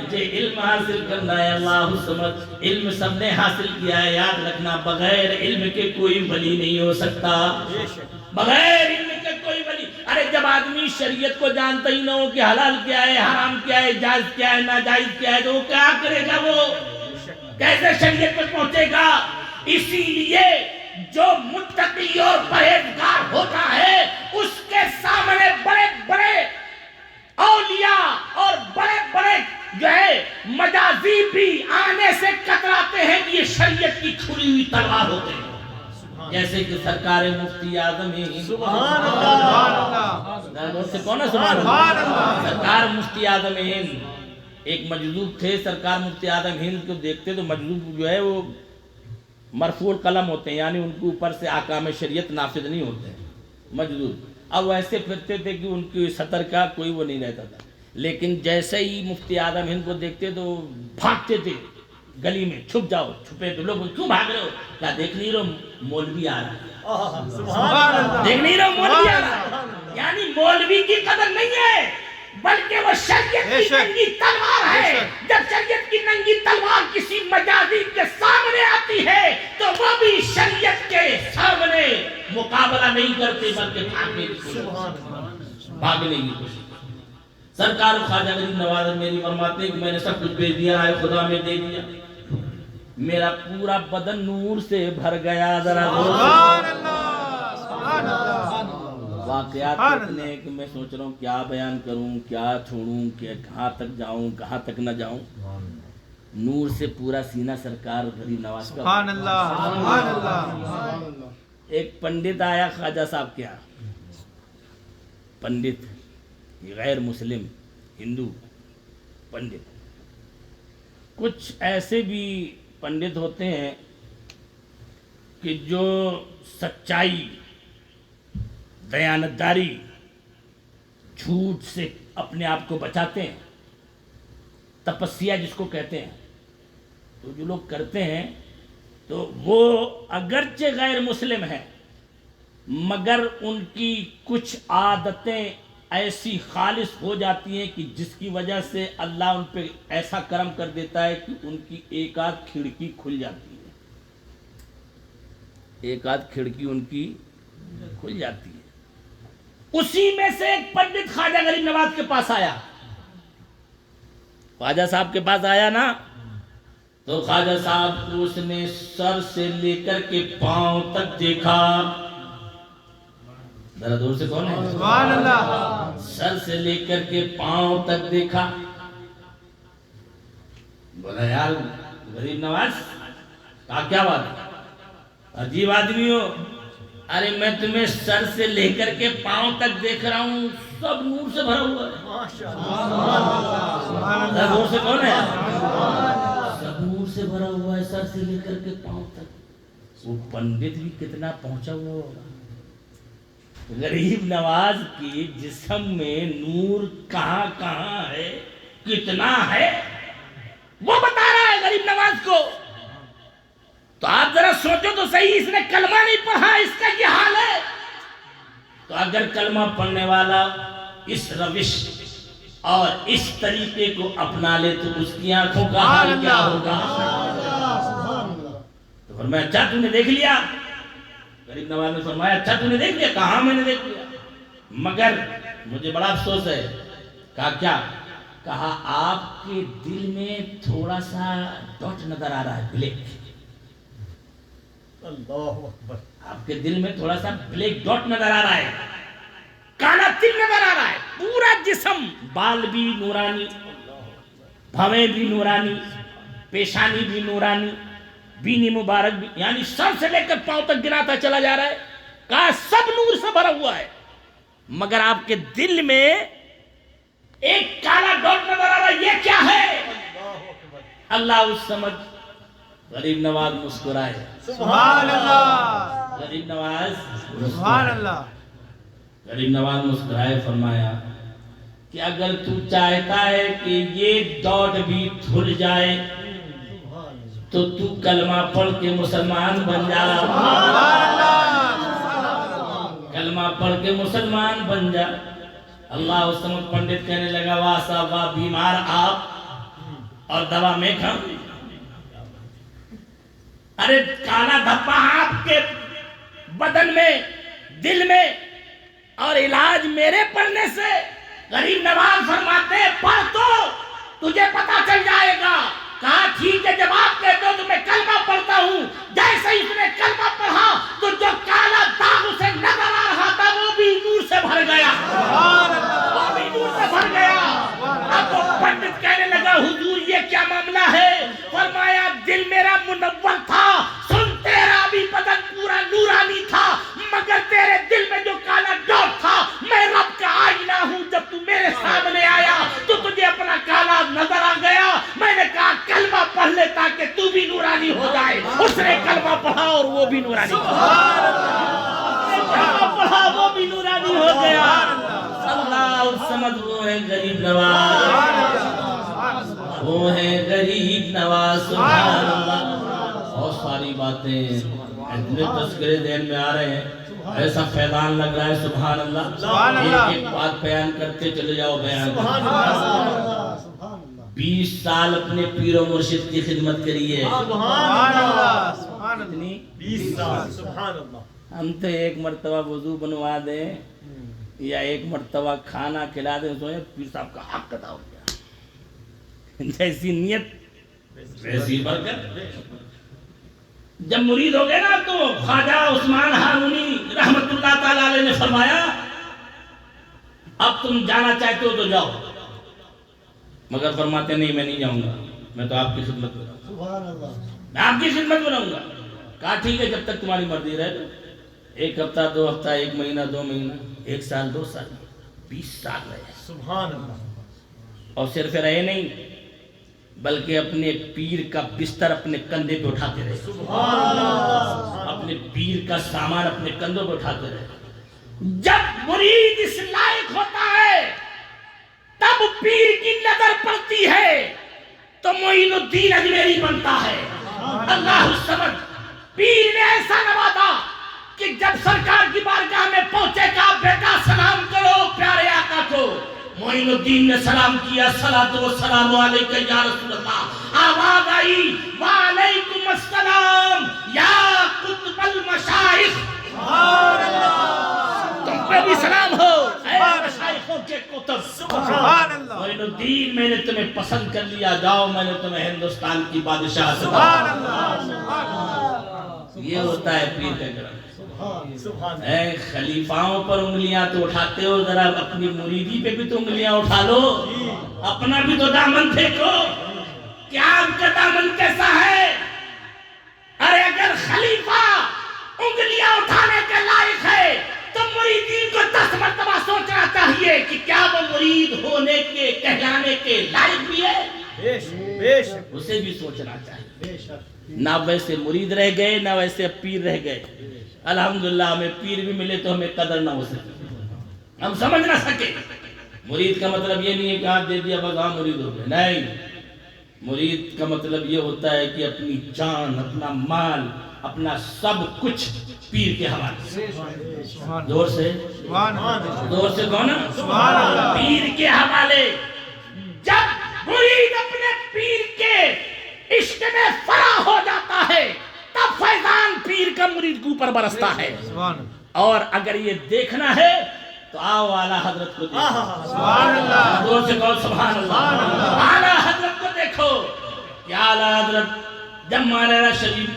مجھے علم حاصل کرنا ہے۔ اللہ سمجھ علم سب نے حاصل کیا ہے، یاد رکھنا بغیر علم کے کوئی ولی نہیں ہو سکتا، بغیر علم کے کوئی ولی۔ ارے جب آدمی شریعت کو جانتا ہی نہ ہو کہ حلال کیا ہے، حرام کیا ہے، جائز کیا ہے، ناجائز کیا ہے، تو وہ کیا کرے گا؟ وہ کیسے شریعت پر پہنچے گا؟ اسی لیے جو متقی اور پرہیزگار ہوتا ہے اس کے سامنے بڑے بڑے اولیاء اور بڑے بڑے جو ہے مجازی بھی آنے سے کتراتے ہیں کہ یہ شریعت کی کھلی ہوئی تلوار ہوتے ہیں، جیسے کہ سرکار مفتی اعظم
سبحان اللہ،
سرکار مفتی اعظم ہند ایک مجذوب تھے۔ سرکار مفتی اعظم ہند کو دیکھتے تو مجذوب جو ہے وہ مرفوع القلم ہوتے ہیں، یعنی ان کے اوپر سے احکام شریعت نافذ نہیں ہوتے، مجذوب۔ اب وہ ایسے پھرتے تھے کہ ان کی سطر کا کوئی وہ نہیں رہتا تھا، لیکن جیسے ہی مفتی اعظم ہند کو دیکھتے تو بھاگتے تھے گلی میں، چھپ جاؤ، چھپے تو لوگ کیوں بھاگ رہے ہو؟ کیا دیکھ نہیں رہو مولوی آ رہا ہے،
سبحان اللہ،
دیکھ نہیں رہو مولوی آ رہا ہے؟ یعنی مولوی کی قدر نہیں ہے بلکہ وہ شریعت کی ننگی تلوار ہے۔ جب شریعت کی ننگی تلوار کسی مجازی کے سامنے آتی ہے تو وہ بھی شریعت کے سامنے مقابلہ نہیں کرتے بلکہ بھاگنے کی کوشش۔ سرکار خواجہ غریب نواز میری فرماتے ہیں کہ میں نے سب کچھ بھیج دیا ہے، خدا میں دے دیا، میرا پورا بدن نور سے بھر گیا۔ ذرا
سبحان اللہ، سبحان اللہ،
واقعات اتنے ہیں کہ میں سوچ رہا ہوں کیا بیان کروں، کیا چھوڑوں، کہ کہاں تک جاؤں، کہاں تک نہ جاؤں۔ نور سے پورا سینہ سرکار غریب نواز کا۔
سبحان اللہ، سبحان اللہ۔
ایک پنڈت آیا خواجہ صاحب کے یہاں، پنڈت غیر مسلم ہندو پنڈت۔ کچھ ایسے بھی پنڈت ہوتے ہیں کہ جو سچائی، دیانتداری، جھوٹ سے اپنے آپ کو بچاتے ہیں، تپسیا جس کو کہتے ہیں، تو جو لوگ کرتے ہیں تو وہ اگرچہ غیر مسلم ہیں مگر ان کی کچھ عادتیں ایسی خالص ہو جاتی ہیں کہ جس کی وجہ سے اللہ ان پہ ایسا کرم کر دیتا ہے کہ ان کی ایک آدھ کھڑکی کھل جاتی ہے، ایک آدھ کھڑکی ان کی کھل جاتی ہے۔ اسی میں سے ایک پنڈت خواجہ غریب نواز کے پاس آیا، خواجہ صاحب کے پاس آیا نا، تو خواجہ صاحب کو اس نے سر سے لے کر کے پاؤں تک دیکھا۔ ذرا دور سے کون ہے؟
سبحان اللہ،
سر سے لے کر کے پاؤں تک دیکھا۔ بولا یار غریب نواز کیا بات ہے، عجیب آدمی ہو۔ ارے میں تمہیں سر سے لے کر کے پاؤں تک دیکھ رہا ہوں، سب نور سے بھرا ہوا ہے۔ ذرا دور سے کون ہے؟ سب نور سے بھرا ہوا ہے، سر سے لے کر کے پاؤں تک۔ وہ پنڈت بھی کتنا پہنچا ہوا ہوگا، غریب نواز کی جسم میں نور کہاں کہاں ہے، کتنا ہے، وہ بتا رہا ہے غریب نواز کو۔ تو آپ ذرا سوچو تو صحیح، اس نے کلمہ نہیں پڑھا، اس کا یہ حال ہے۔ تو اگر کلمہ پڑھنے والا اس روش اور اس طریقے کو اپنا لے تو اس کی آنکھوں کا حال کیا ہوگا؟ تو فرمایا اچھا تو نے دیکھ لیا؟ غریب نواز نے فرمایا اچھا تو نے دیکھ لیا؟ کہاں میں نے دیکھ لیا، مگر مجھے بڑا افسوس ہے۔ کہا کیا؟ کہا آپ کے دل میں تھوڑا سا ڈاٹ نظر آ رہا ہے، بلیک، آپ کے دل میں تھوڑا سا بلیک ڈاٹ نظر آ رہا ہے، کالا تل نظر آ رہا ہے۔ پورا جسم، بال بھی نورانی، بھویں بھی نورانی، پیشانی بھی نورانی، بینی مبارک بھی، یعنی سر سے لے کر پاؤں تک گراتا چلا جا رہا ہے۔ کہا سب نور سے بھرا ہوا ہے، مگر آپ کے دل میں ایک کالا ڈاٹ نظر آ رہا ہے، یہ کیا ہے؟ اللہ اس سمجھ۔ غریب نواز مسکرائے،
سبحان اللہ،
غریب نواز
سبحان اللہ،
غریب نواز مسکرائے، فرمایا کہ اگر تو چاہتا ہے کہ یہ ڈاٹ بھی دھل جائے تو کلمہ پڑھ کے مسلمان بن جا، کلمہ پڑھ کے مسلمان بن جا۔ اللہ الصمد پنڈت کہنے لگا واہ صاحب واہ، بیمار آپ اور دوا میں کھاؤں؟ ارے کالا دھبا آپ کے بدن میں، دل میں، اور علاج میرے پڑھنے سے؟ غریب نواز فرماتے ہیں پڑھ تو تجھے پتا چل جائے گا۔ کہا ٹھیک ہے، جب آپ کہتے ہو تو میں کلمہ پڑھتا ہوں۔ جیسے ہی اس نے کلمہ پڑھا تو جو کالا داغ اسے نظر آ رہا تھا وہ بھی نور سے بھر گیا، وہ بھی نور سے بھر گیا۔ اب وہ پنڈت کہنے لگا حضور یہ کیا معاملہ ہے؟ فرمایا دل میرا منور تھا، سن تیرا بھی بدن پورا نورانی تھا، مگر تیرے دل میں جو کالا ڈاٹ تھا، میں رب کا آئینہ ہوں، جب تو میرے سامنے آیا تو تجھے اپنا کالا نظر آ گیا۔ میں نے کہا کلمہ پڑھ لے تاکہ تو بھی نورانی ہو جائے۔ اس نے کلمہ پڑھا اور وہ بھی نورانی ہو گیا، کلمہ پڑھا وہ بھی نورانی ہو گیا۔ اللہ سمجھ، وہ ہے غریب نواز، وہ ہے غریب نواز، سبحان اللہ۔ بہت ساری باتیں اتنے تذکرے ذہن میں آ رہے ہیں، ایسا فیضان لگ رہا ہے، سبحان اللہ۔ ایک ایک بات بیان کرتے چلے جاؤ، بیان 20 سال اپنے پیر و مرشد کی خدمت کری ہے،
سبحان اللہ، سبحان اللہ،
اتنی
20 سال، سبحان اللہ۔
ہم تو ایک مرتبہ وضو بنوا دیں یا ایک مرتبہ کھانا کھلا دیں تو پیر صاحب کا حق ادا ہو گیا، جیسی نیت ویسی برکت۔ جب مرید ہو گئے نا تو خواجہ عثمان ہارونی رحمت اللہ تعالیٰ علیہ نے فرمایا اب تم جانا چاہتے ہو تو جاؤ، مگر فرماتے نہیں میں نہیں جاؤں گا، میں تو آپ کی خدمت میں رہوں گا، میں آپ کی خدمت میں رہوں گا۔ کہا ٹھیک ہے جب تک تمہاری مرضی رہے، تو 1 ہفتہ 2 ہفتہ 1 مہینہ 2 مہینہ 1 سال 2 سال 20 سال رہے،
سبحان اللہ۔
اور صرف رہے نہیں بلکہ اپنے پیر کا بستر اپنے کندھے پہ اٹھاتے رہے،
سبحان اللہ،
اپنے پیر کا سامان اپنے کندھوں پہ اٹھاتے رہے۔ جب مرید اس لائق ہوتا ہے تب پیر کی نظر پڑتی ہے تو معین الدین اجمیری بنتا ہے۔ اللہ الصمد، پیر نے ایسا نوازا کہ جب سرکار کی بارگاہ میں پہنچے گا بیٹا سلام کرو پیارے آقا کو، معین الدین نے سلام کیا، صلاۃ و سلام علیکہ یا رسول اللہ۔ آواز آئی وعلیکم السلام یا قطب المشائخ،
سبحان اللہ،
تم پہ بھی سلام ہو اے مشائخوں کے قطب،
سبحان اللہ،
معین الدین میں نے تمہیں پسند کر لیا، جاؤ میں نے تمہیں ہندوستان کی بادشاہ سے
سبحان اللہ، سبحان اللہ،
یہ ہوتا ہے پیر کا کرم۔
سبحان
اے خلیفاؤں پر انگلیاں تو اٹھاتے ہو، ذرا اپنی مریدی پہ بھی تو انگلیاں اٹھا لو، اپنا بھی تو دامن پھینکو۔ کیا آپ کا دامن کیسا ہے؟ ارے اگر خلیفہ انگلیاں اٹھانے کے لائق ہے تو مریدین کو 10 مرتبہ سوچنا چاہیے کہ کیا وہ مرید ہونے کے کہلانے کے لائق بھی ہے،
بے شک، بے شک،
اسے بھی سوچنا چاہیے۔
بے شک،
نہ ویسے مرید رہ گئے نہ ویسے پیر رہ گئے، الحمدللہ ہمیں پیر بھی ملے تو ہمیں قدر نہ ہو سکے، ہم سمجھ نہ سکے۔ مرید کا مطلب یہ نہیں ہے کہ ہاتھ دے دیا بس ہاں مرید ہو گئے، نہیں، مرید کا مطلب یہ ہوتا ہے کہ اپنی جان، اپنا مال، اپنا سب کچھ پیر کے حوالے سے، دور سے
سبحان اللہ،
دور سے کون؟
سبحان اللہ،
پیر کے حوالے۔ جب مرید اپنے پیر کے عشق میں فرا ہو جاتا ہے تب فیضان پیر کا مرید کے اوپر برستا ہے۔
سبحان اللہ،
اور اگر یہ دیکھنا ہے تو آؤ اعلیٰ حضرت کو دیکھو،
سبحان اللہ،
دور سے کہو سبحان اللہ، اعلیٰ حضرت کو دیکھو کہ اعلیٰ حضرت جب مولانا شریف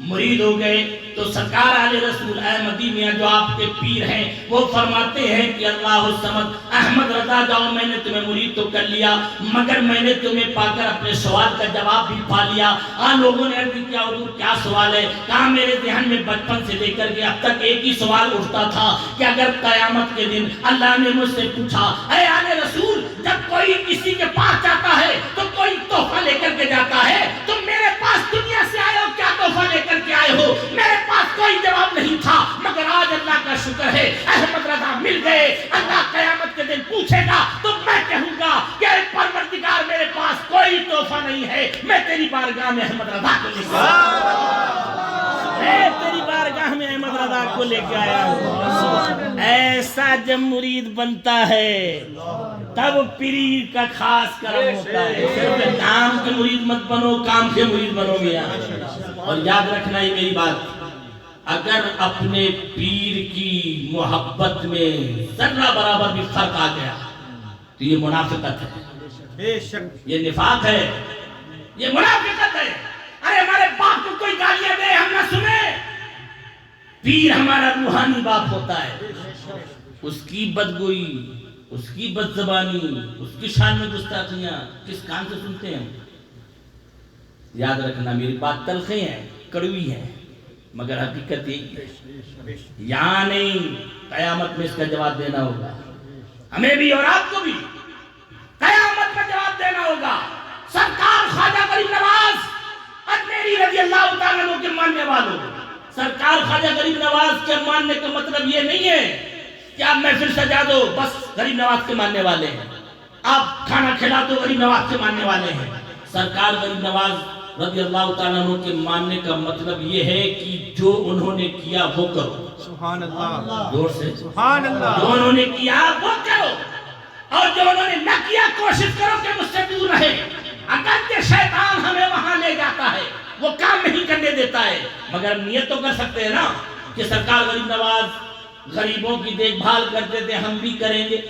مرید ہو گئے تو سرکار علیہ رسول احمدی میاں جو آپ کے پیر ہیں وہ فرماتے ہیں کہ اللہ الصمد احمد رضا جاؤ میں نے تمہیں مرید تو کر لیا مگر میں نے تمہیں پا کر اپنے سوال کا جواب بھی پا لیا۔ لوگوں نے عرض کیا حضور کیا سوال ہے؟ کہا میرے ذہن میں بچپن سے لے کر کے اب تک ایک ہی سوال اٹھتا تھا کہ اگر قیامت کے دن اللہ نے مجھ سے پوچھا اے آل رسول جب کوئی کسی کے پاس جاتا ہے تو کوئی تحفہ لے کر کے جاتا ہے، تم میرے پاس دنیا سے آئے ہو کیا تحفہ لے کر کے آئے ہو؟ میرے پاس کوئی جواب نہیں تھا مگر آج اللہ کا شکر ہے احمد رضا مل گئے، اللہ قیامت کے دن پوچھے گا تو میں کہوں گا کہ اے پروردگار میرے پاس کوئی تحفہ نہیں ہے، میں تیری بارگاہ میں احمد رضا کو لے کے میں تیری بارگاہ میں احمد رضا کو لے کے آیا ہوں۔ ایسا جب مرید بنتا ہے تب پیر کا خاص کرم ہوتا ہے، صرف نام کے مرید مت بنو، کام کے مرید بنو گیا۔ اور یاد رکھنا یہ میری بات، اگر اپنے پیر کی محبت میں ذرہ برابر بھی فرق آ گیا تو یہ منافقت ہے،
بے شک
یہ نفاق ہے، یہ منافقت ہے۔ ارے ہمارے باپ کو کوئی گالیاں دے ہم نہ سنیں، پیر ہمارا روحانی باپ ہوتا ہے، اس کی بدگوئی، اس کی بد زبانی، اس کی شان میں گستاخیاں کس کان سے سنتے ہیں؟ یاد رکھنا میری بات تلخی ہے، کڑوی ہے، مگر حقیقت یہی ہے، یہاں نہیں، قیامت میں اس کا جواب دینا ہوگا، ہمیں بھی اور آپ کو بھی قیامت میں جواب دینا ہوگا۔ سرکار خواجہ غریب نواز اجمیری رضی اللہ تعالیٰ عنہ کے ماننے والوں، سرکار خواجہ غریب نواز کے ماننے کا مطلب یہ نہیں ہے کہ آپ محفل سجا دو بس غریب نواز کے ماننے والے ہیں، آپ کھانا کھلا دو غریب نواز کے ماننے والے ہیں۔ سرکار غریب نواز رضی اللہ تعالیٰ عنہ کے ماننے کا مطلب یہ ہے کہ جو انہوں نے کیا وہ کرو،
سبحان اللہ،
زور سے
سبحان اللہ،
جو انہوں نے کیا وہ کرو، اور جو انہوں نے نہ کیا کوشش کرو کہ مجھ سے دور رہے۔ اگرچہ شیطان ہمیں وہاں لے جاتا ہے، وہ کام نہیں کرنے دیتا ہے، مگر ہم نیت تو کر سکتے ہیں نا کہ سرکار غریب نواز غریبوں کی دیکھ بھال کرتے تھے، ہم بھی کریں گے۔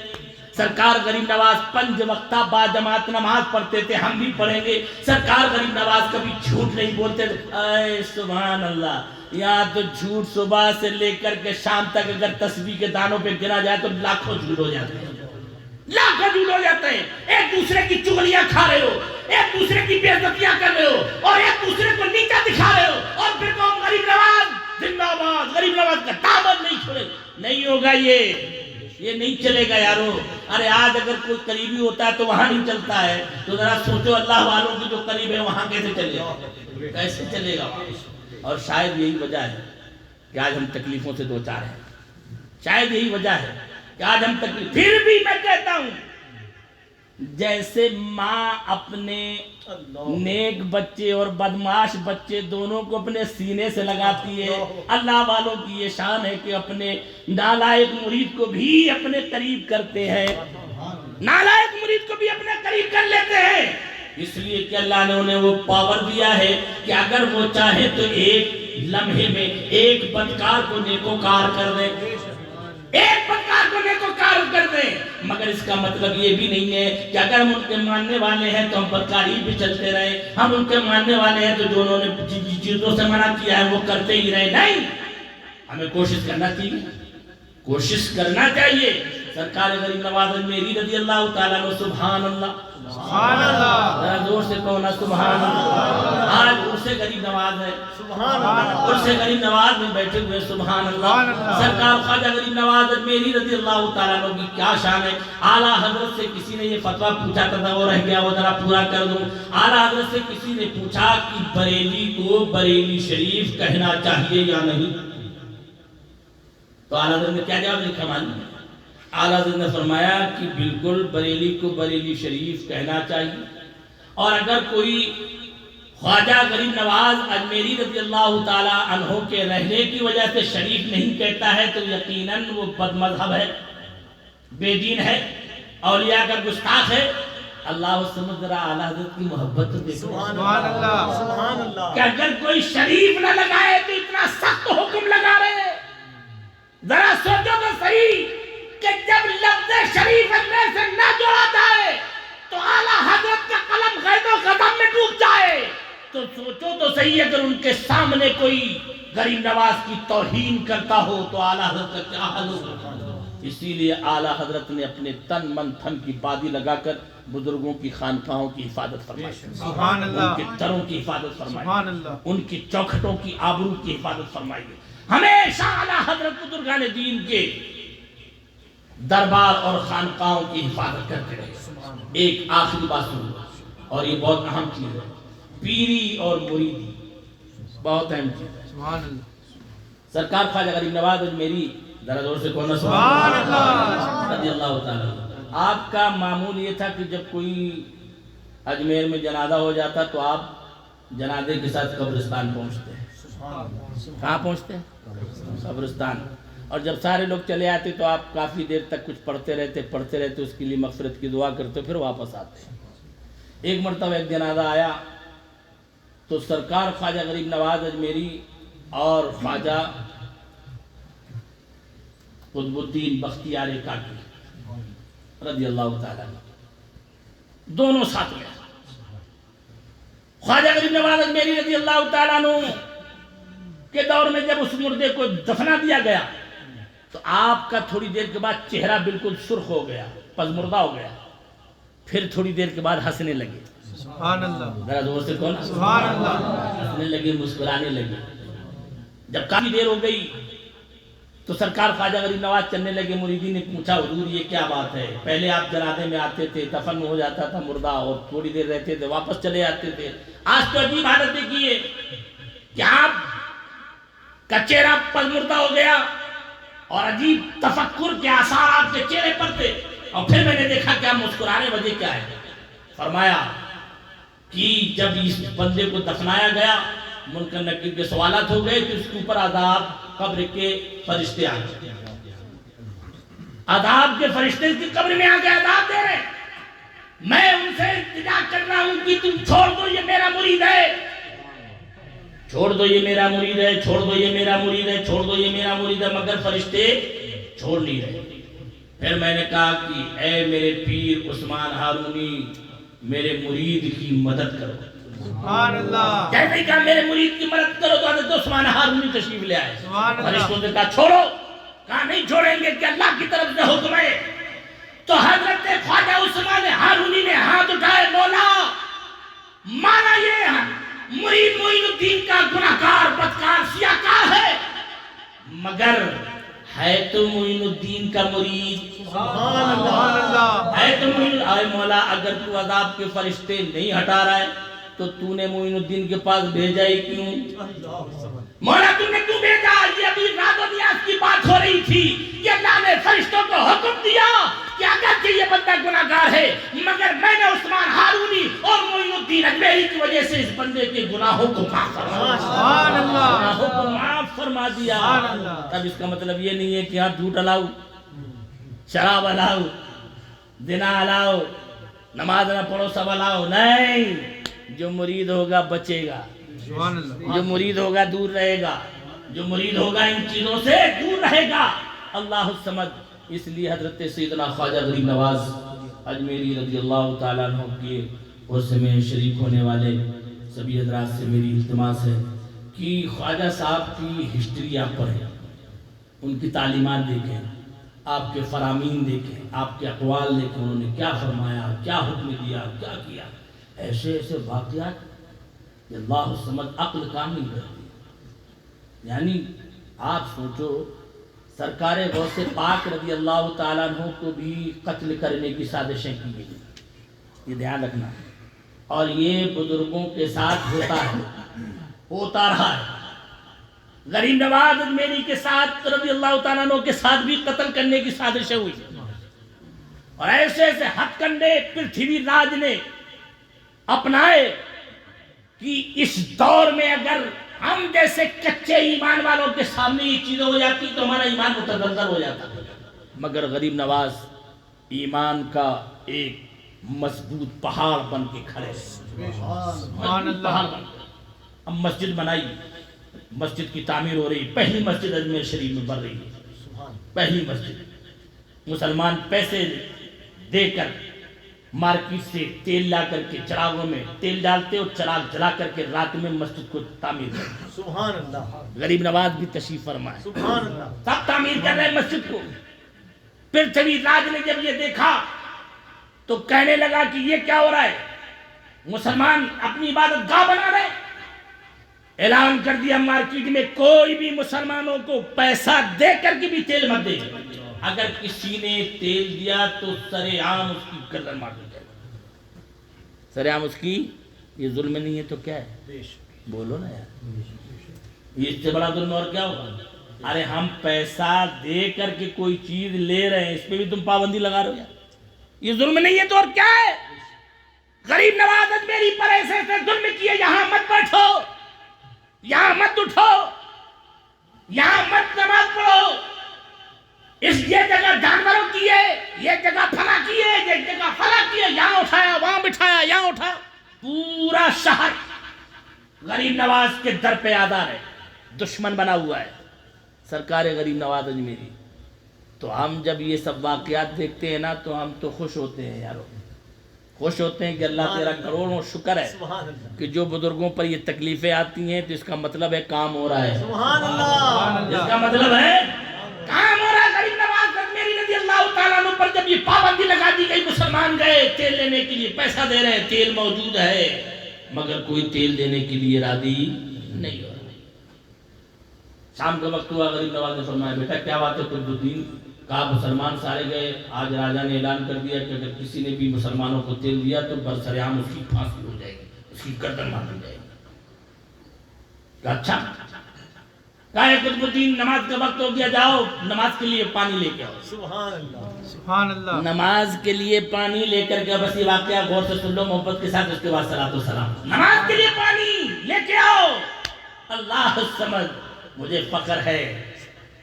سرکار غریب نواز 5 وقتہ با جماعت نماز پڑھتے تھے، ہم بھی پڑھیں گے۔ سرکار غریب نواز کبھی جھوٹ نہیں بولتے تھے، اے سبحان اللہ، یہاں تو جھوٹ صبح سے لے کر کے شام تک اگر تسبیح کے دانوں پہ گنا جائے تو لاکھوں جھوٹ ہو جاتے ہیں، لاکھوں جھوٹ ہو جاتے ہیں۔ ایک دوسرے کی چغلیاں کھا رہے ہو، ایک دوسرے کی بے عزتیاں کر رہے ہو، اور ایک دوسرے کو نیچا دکھا رہے ہو، اور پھر قوم غریب نواز زندہ باد، غریب نواز کا دامن نہیں چھوڑے۔ نہیں ہوگا، یہ نہیں چلے گا یارو۔ ارے آج اگر کوئی قریبی ہوتا ہے تو وہاں نہیں چلتا ہے، تو ذرا سوچو اللہ والوں کی جو قریب ہے وہاں کیسے چلے گا، کیسے چلے گا؟ اور شاید یہی وجہ ہے کہ آج ہم تکلیفوں سے دوچار ہیں، شاید یہی وجہ ہے کہ آج ہم تکلیف۔ پھر بھی میں کہتا ہوں، جیسے ماں اپنے نیک بچے اور بدماش بچے دونوں کو اپنے سینے سے لگاتی ہے، اللہ والوں کی یہ شان ہے کہ اپنے نالائق مرید کو بھی اپنے قریب کرتے ہیں، نالائق مرید کو بھی اپنے قریب کر لیتے ہیں، اس لیے کہ اللہ نے انہیں وہ پاور دیا ہے کہ اگر وہ چاہے تو ایک لمحے میں ایک بدکار کو نیکوکار کر دے، ایک بدکار کو نیکوکار کر دیں۔ مگر اس کا مطلب یہ بھی نہیں ہے کہ اگر ہم ان کے ماننے والے ہیں تو ہم بدکاری بھی چلتے رہے، ہم ان کے ماننے والے ہیں تو جو انہوں نے جن چیزوں سے منع کیا ہے وہ کرتے ہی رہے۔ نہیں، ہمیں کوشش کرنا چاہیے، کوشش کرنا چاہیے۔ سرکار غریب نواز اجمیری رضی اللہ تعالیٰ عنہ، سبحان اللہ،
سبحان اللہ،
ذرا زور سے کہو نا سبحان اللہ۔ آج عرص غریب نواز ہے،
سبحان اللہ،
عرص غریب نواز میں بیٹھے ہوئے، سبحان اللہ۔ سرکار خواجہ غریب نواز اجمیری رضی اللہ تعالیٰ عنہ کی کیا شان ہے۔ اعلیٰ حضرت سے کسی نے یہ فتویٰ پوچھا تھا، وہ رہ گیا، وہ ذرا پورا کر دوں۔ اعلیٰ حضرت سے کسی نے پوچھا کہ بریلی کو بریلی شریف کہنا چاہیے یا نہیں، تو اعلیٰ حضرت نے کیا جواب لکھا معلوم ہے؟ اعلیٰ حضرت نے فرمایا کہ بالکل بریلی کو بریلی شریف کہنا چاہیے، اور اگر کوئی خواجہ غریب نواز اجمیری رضی اللہ تعالیٰ عنہ کے رہنے کی وجہ سے شریف نہیں کہتا ہے تو یقیناً وہ بد مذہب ہے، بے دین ہے، اولیاء کا گستاخ ہے۔ اللہ سمجھ، ذرا اعلیٰ حضرت کی محبت تو دیکھو،
سبحان اللہ، سبحان اللہ،
کہ اگر کوئی شریف نہ لگائے تو اتنا سخت حکم لگا رہے ہیں۔ ذرا سوچو تو صحیح کہ جب لفظ شریف اندر سے نہ جوڑا جائے تو اعلیٰ حضرت کا قلم غیظ و غضب میں ڈوب جائے، تو سوچو تو صحیح اگر ان کے سامنے کوئی غریب نواز کی توہین کرتا ہو تو اعلیٰ حضرت کا کیا حال ہوگا۔ اسی لیے اعلیٰ حضرت نے اپنے تن من دھن کی بادی لگا کر بزرگوں کی خانقاہوں کی حفاظت فرمائی،
سبحان اللہ،
ان کے دروں کی حفاظت فرمائی،
سبحان اللہ،
ان کی چوکھٹوں کی آبرو کی حفاظت فرمائی۔ ہمیشہ اعلیٰ حضرت بزرگان دین کے دربار اور خانقاہوں کی حفاظت کرتے رہے۔ ایک آخری بات سنو، اور یہ بہت اہم چیز ہے، پیری اور مریدی بہت اہم چیز ہے۔
سبحان اللہ،
سرکار خواجہ غریب نواز اجمیری، ذرا زور سے کہنا
سبحان اللہ،
رضی اللہ تعالیٰ عنہ، آپ کا معمول یہ تھا کہ جب کوئی اجمیر میں جنازہ ہو جاتا تو آپ جنازے کے ساتھ قبرستان پہنچتے ہیں. کہاں پہنچتے ہیں؟ قبرستان. اور جب سارے لوگ چلے آتے تو آپ کافی دیر تک کچھ پڑھتے رہتے اس کے لیے مغفرت کی دعا کرتے پھر واپس آتے. ایک مرتبہ ایک جنازہ آیا تو سرکار خواجہ غریب نواز اجمیری اور خواجہ قطب الدین بختیار کاکی رضی اللہ تعالیٰ دونوں ساتھ میں. خواجہ غریب نواز اجمیری رضی اللہ تعالیٰ عنہ کے دور میں جب اس مردے کو دفنا دیا گیا تو آپ کا تھوڑی دیر کے بعد چہرہ بالکل سرخ ہو گیا، پژمردہ ہو گیا. پھر تھوڑی دیر کے بعد ہنسنے لگے.
سبحان اللہ.
ذرا زور سے کون؟
سبحان اللہ.
ہنسنے لگے، مسکرانے لگے. جب کافی دیر ہو گئی تو سرکار خواجہ غریب نواز چلنے لگے. مریدین نے پوچھا حضور یہ کیا بات ہے؟ پہلے آپ جنازے میں آتے تھے، دفن ہو جاتا تھا مردہ اور تھوڑی دیر رہتے تھے واپس چلے آتے تھے. آج تو عجیب حالت دیکھیے کہ آپ کا چہرہ پژمردہ ہو گیا اور عجیب تفکر کے آثار آپ کے چہرے پر تھے. اور پھر میں نے دیکھا کہ آپ مسکرانے وجہ کیا ہے؟ فرمایا کہ جب اس بندے کو دفنایا گیا منکر نکیر کے سوالات ہو گئے کہ اس کے اوپر عذاب قبر کے فرشتے آ گئے. عذاب کے فرشتے اس کی قبر میں آ کے عذاب دے رہے. میں ان سے التجا کر رہا ہوں کہ تم چھوڑ دو یہ میرا مرید ہے، چھوڑ دو یہ میرا مرید ہے، چھوڑ دو یہ میرا مرید ہے، چھوڑ دو یہ میرا مرید ہے، مگر فرشتے چھوڑ نہیں رہے. پھر میں نے کہا کہ اے میرے پیر عثمان ہارونی میرے مرید کی مدد کرو.
سبحان اللہ.
جیسے ہی کہا میرے مرید کی مدد کرو تو حضرت عثمان ہارونی تشریف لے آئے.
سبحان اللہ.
فرشتوں نے کہا چھوڑو. کہا نہیں چھوڑیں گے کہ اللہ کی طرف سے حکم ہے. تو حضرت خواجہ عثمان ہارونی نے ہاتھ اٹھائے، مولا مانا یہ مرید معین الدین کا گناہگار بدکار سیاکار ہے مگر ہے تو معین الدین کا مرید.
سبحان اللہ.
ہے تو معین. اے مولا اگر تو عذاب کے فرشتے نہیں ہٹا رہا ہے تو تو نے معین الدین کے پاس بھیجا ہی کیوں؟ مولا تم نے کیوں بھیجا؟ یہ ابھی رات و نیاز کی بات ہو رہی تھی کہ اللہ نے فرشتوں کو حکم دیا کہ اگر یہ بندہ گناہگار ہے مگر میں نے عثمان ہارونی اور معین الدین اجمیری کی وجہ سے اس بندے کے گناہوں کو معاف فرما
سبحان اللہ.
گناہوں کو معاف فرما دیا.
سبحان اللہ.
تب اس کا مطلب یہ نہیں ہے کہ آپ جھوٹ الاؤ، شراب الاؤ، زنا الاؤ، نماز نہ پڑھو سب الاؤ. نہیں، جو مرید ہوگا بچے گا،
سبحان اللہ.
جو مرید ہوگا دور رہے گا، جو مرید ہوگا ان چیزوں سے دور رہے گا. اللہ الصمد. اس لیے حضرت سیدنا خواجہ غریب نواز اجمیری رضی اللہ تعالیٰ عنہ کے عرس میں شریک ہونے والے سبھی حضرات سے میری التماس ہے کہ خواجہ صاحب کی ہسٹری آپ پڑھیں، ان کی تعلیمات دیکھیں، آپ کے فرامین دیکھیں، آپ کے اقوال دیکھیں، انہوں نے کیا فرمایا، کیا حکم دیا، کیا کیا. ایسے ایسے واقعات کہ اللہ الصمد عقل کام نہیں کرتی. یعنی آپ سوچو سرکار غوث پاک رضی اللہ تعالیٰ عنہ کو بھی قتل کرنے کی سازشیں کی گئی. یہ دھیان رکھنا. اور یہ بزرگوں کے ساتھ ہوتا ہے، ہوتا رہا ہے. غریب نواز اجمیری کے ساتھ رضی اللہ تعالیٰ عنہ کے ساتھ بھی قتل کرنے کی سازشیں ہوئی. اور ایسے ایسے ہتھ کنڈے پرتھوی راج نے اپنائے کہ اس دور میں اگر ہم جیسے کچے ایمان والوں کے سامنے یہ چیزیں ہو جاتی تو ہمارا ایمان متزلزل ہو جاتا. مگر غریب نواز ایمان کا ایک مضبوط پہاڑ بن کے کھڑے.
سبحان اللہ.
پہاڑ بن کے. اب مسجد بنائی، مسجد کی تعمیر ہو رہی. پہلی مسجد اجمیر شریف میں بن رہی ہے. پہلی مسجد مسلمان پیسے دے کر مارکیٹ سے تیل لا کر کے چراغوں میں تیل ڈالتے اور چراغ جلا کر کے رات میں مسجد کو تعمیر کرتے.
سبحان اللہ.
غریب نواز بھی تشریف فرما ہے.
سبحان اللہ.
سب تعمیر کر رہے ہیں مسجد کو. پرتھوی راج نے جب یہ دیکھا تو کہنے لگا کہ یہ کیا ہو رہا ہے، مسلمان اپنی عبادت گاہ بنا رہے. اعلان کر دیا مارکیٹ میں کوئی بھی مسلمانوں کو پیسہ دے کر کے بھی تیل مت دے. اگر کسی نے تیل دیا تو سر عام اس کی گردن مار دی جائے. سر عام اس کی. یہ ظلم نہیں ہے تو کیا ہے؟ بولو نا یار، یہ اس سے بڑا ظلم اور کیا ہوگا؟ ارے ہم پیسہ دے کر کے کوئی چیز لے رہے ہیں، اس پہ بھی تم پابندی لگا رہے ہو یار. یہ ظلم نہیں ہے تو اور کیا ہے؟ غریب نواز اجمیری پر ایسے ایسے ظلم کیے، یہاں مت بیٹھو، یہاں مت اٹھو، یہاں مت نماز پڑھو، یہ جگہ جانوروں کی ہے، یہ جگہ فلاں کی ہے، یہ جگہ فلاں کی ہے، یہاں اٹھایا وہاں بٹھایا، یہاں اٹھا، پورا شہر غریب نواز کے در پہ آدھا ہے، دشمن بنا ہوا ہے سرکار غریب نواز اجمیری۔ تو ہم جب یہ سب واقعات دیکھتے ہیں نا تو ہم تو خوش ہوتے ہیں یارو، خوش ہوتے ہیں کہ اللہ تیرا کروڑوں شکر ہے کہ جو بزرگوں پر یہ تکلیفیں آتی ہیں تو اس کا مطلب ہے کام ہو رہا ہے،
سبحان اللہ،
اس کا مطلب ہے کام ہو رہا ہے۔ غریب نواز اجمیری رضی اللہ تعالیٰ عنہ پر جب یہ پابندی لگا دی گئی، مسلمان گئے تیل لینے کے لیے، پیسہ دے رہے ہیں، تیل موجود ہے مگر کوئی تیل دینے کے لیے راضی نہیں ہو رہا۔ شام کا وقت ہوا، غریب نواز نے فرمایا بیٹا کیا بات ہے قطب الدین؟ کہا مسلمان سارے گئے، آج راجہ نے اعلان کر دیا کہ اگر کسی نے بھی مسلمانوں کو تیل دیا تو برسریام اس کی پھانسی ہو جائے گی، اس کی گردن مار دی جائے گی۔ کہا اچھا، کہا ہے قطب الدین نماز کا وقت ہو گیا، جاؤ نماز کے لیے پانی لے کے آؤ۔
سبحان اللہ، سبحان اللہ،
نماز کے لیے پانی لے کر کے، بس یہ واقعہ غور سے سن لو محبت کے ساتھ، اس کے بعد صلاۃ و سلام۔ نماز کے لیے پانی لے کے آؤ۔ اللہ سمجھ، مجھے فخر ہے